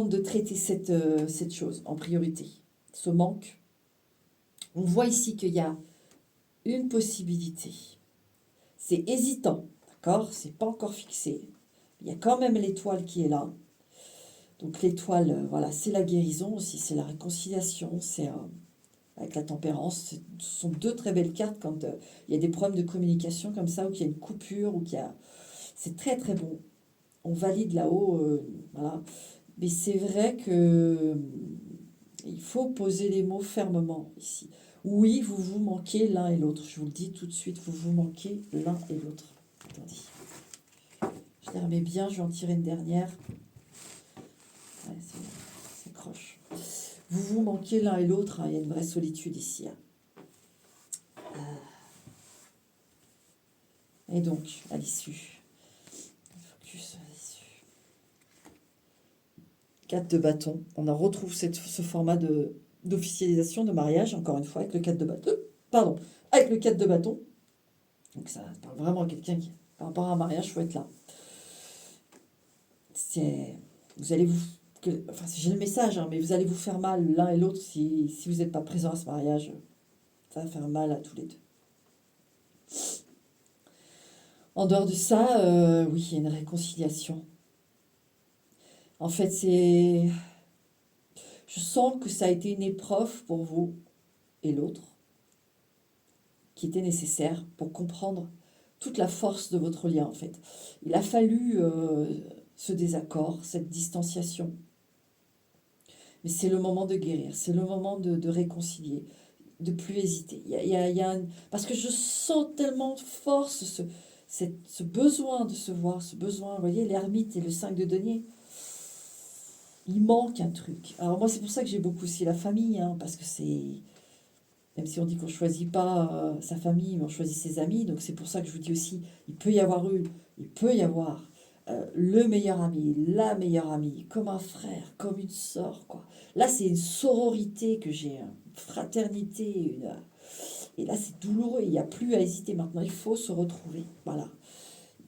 de traiter cette chose en priorité. Ce manque. On voit ici qu'il y a une possibilité. C'est hésitant, d'accord? C'est pas encore fixé. Il y a quand même l'étoile qui est là. Donc l'étoile, voilà, c'est la guérison aussi, c'est la réconciliation, c'est avec la tempérance. Ce sont deux très belles cartes quand il y a des problèmes de communication comme ça, ou qu'il y a une coupure, ou qu'il y a. C'est très très bon. On valide là-haut, voilà. Mais c'est vrai que il faut poser les mots fermement ici. Oui, vous vous manquez l'un et l'autre. Je vous le dis tout de suite, vous vous manquez l'un et l'autre. Attendez. Je les remets bien, je vais en tirer une dernière. Ouais, c'est croche. Vous vous manquez l'un et l'autre, hein. Il y a une vraie solitude ici, hein. Et donc, à l'issue. Focus à l'issue. 4 de bâton. On en retrouve ce format d'officialisation de mariage, encore une fois, avec le 4 de bâton. Pardon, avec le 4 de bâton. Donc ça parle vraiment à quelqu'un qui, par rapport à un mariage, il faut être là. Vous allez vous. Enfin, j'ai le message, hein, mais vous allez vous faire mal l'un et l'autre si vous n'êtes pas présent à ce mariage. Ça va faire mal à tous les deux. En dehors de ça, oui, il y a une réconciliation. En fait, Je sens que ça a été une épreuve pour vous et l'autre, qui était nécessaire pour comprendre toute la force de votre lien, en fait. Il a fallu ce désaccord, cette distanciation. Mais c'est le moment de guérir, c'est le moment de réconcilier, de plus hésiter. Parce que je sens tellement fort ce besoin de se voir, ce besoin, vous voyez, l'ermite et le 5 de denier. Il manque un truc. Alors moi, c'est pour ça que j'ai beaucoup aussi la famille, hein, parce que c'est... Même si on dit qu'on ne choisit pas sa famille, mais on choisit ses amis. Donc c'est pour ça que je vous dis aussi, il peut y avoir le meilleur ami, la meilleure amie, comme un frère, comme une sœur, quoi. Là, c'est une sororité que j'ai, une fraternité, et là, c'est douloureux. Il n'y a plus à hésiter maintenant. Il faut se retrouver. Voilà.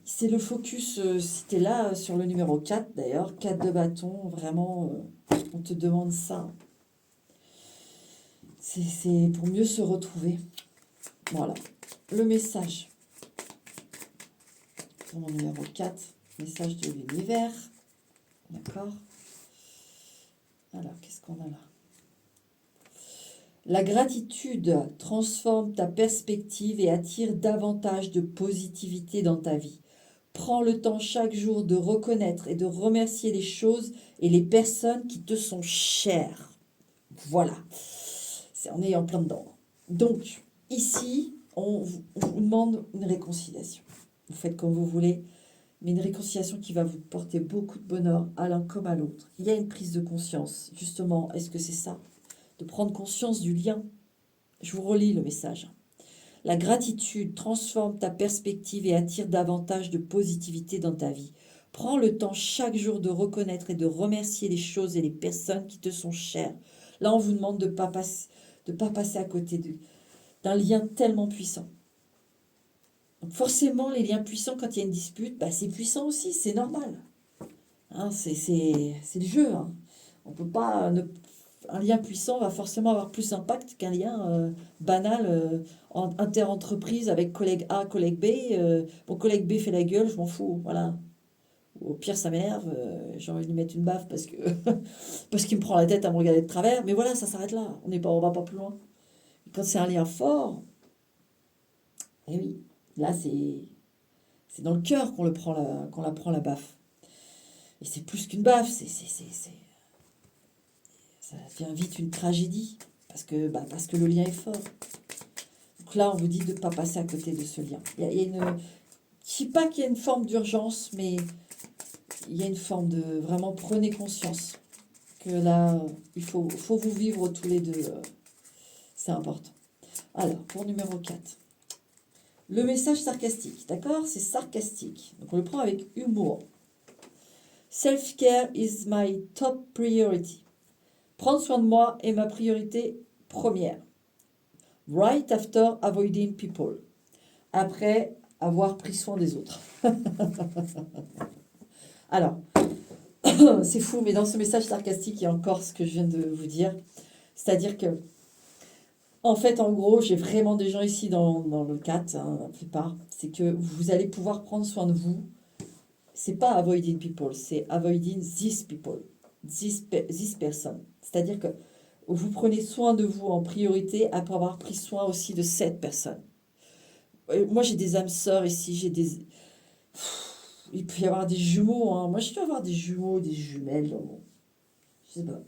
C'est le focus, si tu es là, sur le numéro 4, d'ailleurs, 4 de bâton, vraiment, on te demande ça. C'est pour mieux se retrouver. Voilà. Le message pour mon numéro 4, message de l'univers. D'accord. Alors, qu'est-ce qu'on a là? La gratitude transforme ta perspective et attire davantage de positivité dans ta vie. Prends le temps chaque jour de reconnaître et de remercier les choses et les personnes qui te sont chères. Voilà. On est en plein dedans. Donc, ici, on vous demande une réconciliation. Vous faites comme vous voulez, mais une réconciliation qui va vous porter beaucoup de bonheur à l'un comme à l'autre. Il y a une prise de conscience. Justement, est-ce que c'est ça? De prendre conscience du lien. Je vous relis le message. La gratitude transforme ta perspective et attire davantage de positivité dans ta vie. Prends le temps chaque jour de reconnaître et de remercier les choses et les personnes qui te sont chères. Là, on vous demande de ne pas passer à côté d'un lien tellement puissant. Donc forcément, les liens puissants, quand il y a une dispute, c'est puissant aussi, c'est normal. Hein, c'est le jeu. Hein. On peut pas... Un lien puissant va forcément avoir plus d'impact qu'un lien banal inter-entreprise avec collègue A, collègue B. Mon collègue B fait la gueule, je m'en fous. Voilà. Au pire, ça m'énerve. J'ai envie de lui mettre une baffe parce que parce qu'il me prend la tête à me regarder de travers. Mais voilà, ça s'arrête là. On va pas plus loin. Quand c'est un lien fort, eh oui, là c'est dans le cœur qu'on la prend la baffe. Et c'est plus qu'une baffe, ça devient vite une tragédie parce que le lien est fort. Donc là, on vous dit de ne pas passer à côté de ce lien. Je ne dis pas qu'il y a une forme d'urgence, mais il y a une forme de vraiment prenez conscience que là, il faut vous vivre tous les deux. C'est important. Alors, pour numéro 4. Le message sarcastique, d'accord? C'est sarcastique. Donc, on le prend avec humour. Self-care is my top priority. Prendre soin de moi est ma priorité première. Right after avoiding people. Après avoir pris soin des autres. Alors, c'est fou, mais dans ce message sarcastique, il y a encore ce que je viens de vous dire. C'est-à-dire que, en fait, en gros, j'ai vraiment des gens ici dans le 4, la plupart. C'est que vous allez pouvoir prendre soin de vous. C'est pas avoiding people, c'est avoiding these people, this person. C'est-à-dire que vous prenez soin de vous en priorité après avoir pris soin aussi de cette personne. Moi, j'ai des âmes sœurs ici, il peut y avoir des jumeaux. Hein. Moi, je dois avoir des jumeaux, des jumelles. Je sais pas.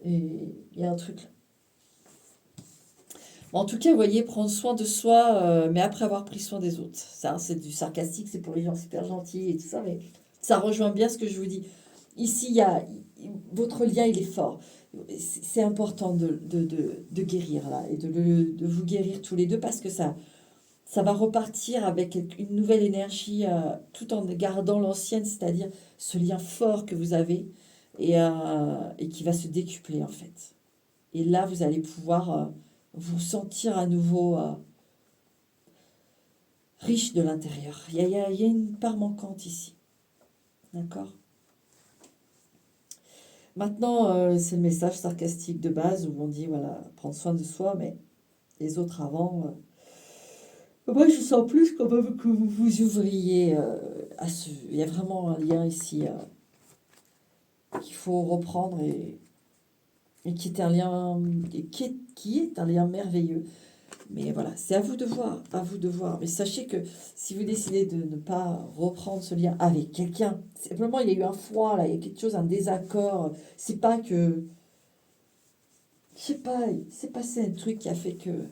Et il y a un truc là. En tout cas, vous voyez, prendre soin de soi, mais après avoir pris soin des autres. Ça, c'est du sarcastique, c'est pour les gens super gentils et tout ça, mais ça rejoint bien ce que je vous dis. Ici, votre lien, il est fort. C'est important de guérir, là, et de vous guérir tous les deux, parce que ça va repartir avec une nouvelle énergie, tout en gardant l'ancienne, c'est-à-dire ce lien fort que vous avez, et qui va se décupler, en fait. Et là, vous allez pouvoir... vous sentir à nouveau riche de l'intérieur. Il y a une part manquante ici. D'accord? Maintenant, c'est le message sarcastique de base où on dit, voilà, prendre soin de soi, mais les autres avant. Moi, je sens plus quand même que vous ouvriez à ce... Il y a vraiment un lien ici qu'il faut reprendre et qui est un lien, et qui est un lien merveilleux. Mais voilà, c'est à vous de voir, à vous de voir. Mais sachez que si vous décidez de ne pas reprendre ce lien avec quelqu'un, simplement il y a eu un froid là, il y a quelque chose, un désaccord. C'est pas que, je sais pas, c'est passé un truc qui a fait que,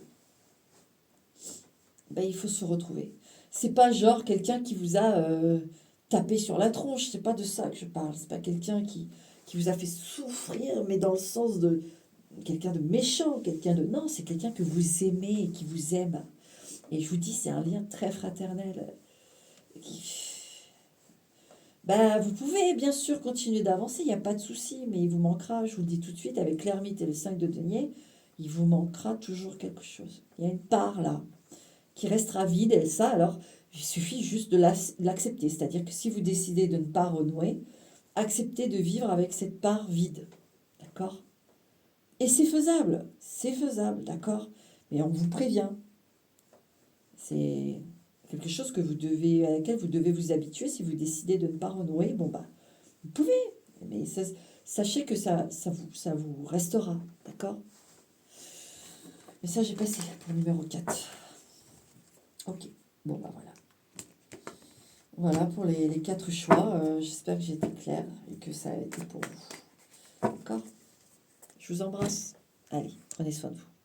ben, il faut se retrouver. C'est pas genre quelqu'un qui vous a tapé sur la tronche, c'est pas de ça que je parle. C'est pas quelqu'un qui vous a fait souffrir, mais dans le sens de quelqu'un de méchant, quelqu'un de... Non, c'est quelqu'un que vous aimez et qui vous aime. Et je vous dis, c'est un lien très fraternel. Ben, vous pouvez bien sûr continuer d'avancer, il n'y a pas de souci, mais il vous manquera, je vous le dis tout de suite, avec l'ermite et le 5 de denier, il vous manquera toujours quelque chose. Il y a une part là qui restera vide, et ça, alors, il suffit juste de l'accepter. C'est-à-dire que si vous décidez de ne pas renouer, acceptez de vivre avec cette part vide. D'accord? Et c'est faisable, d'accord? Mais on vous prévient. C'est quelque chose que à laquelle vous devez vous habituer si vous décidez de ne pas renouer. Bon, bah, vous pouvez, mais sachez que ça vous restera, d'accord? Message est passé pour le numéro 4. Ok, bon, bah voilà. Voilà pour les 4 choix. J'espère que j'ai été claire et que ça a été pour vous. D'accord? Je vous embrasse. Allez, prenez soin de vous.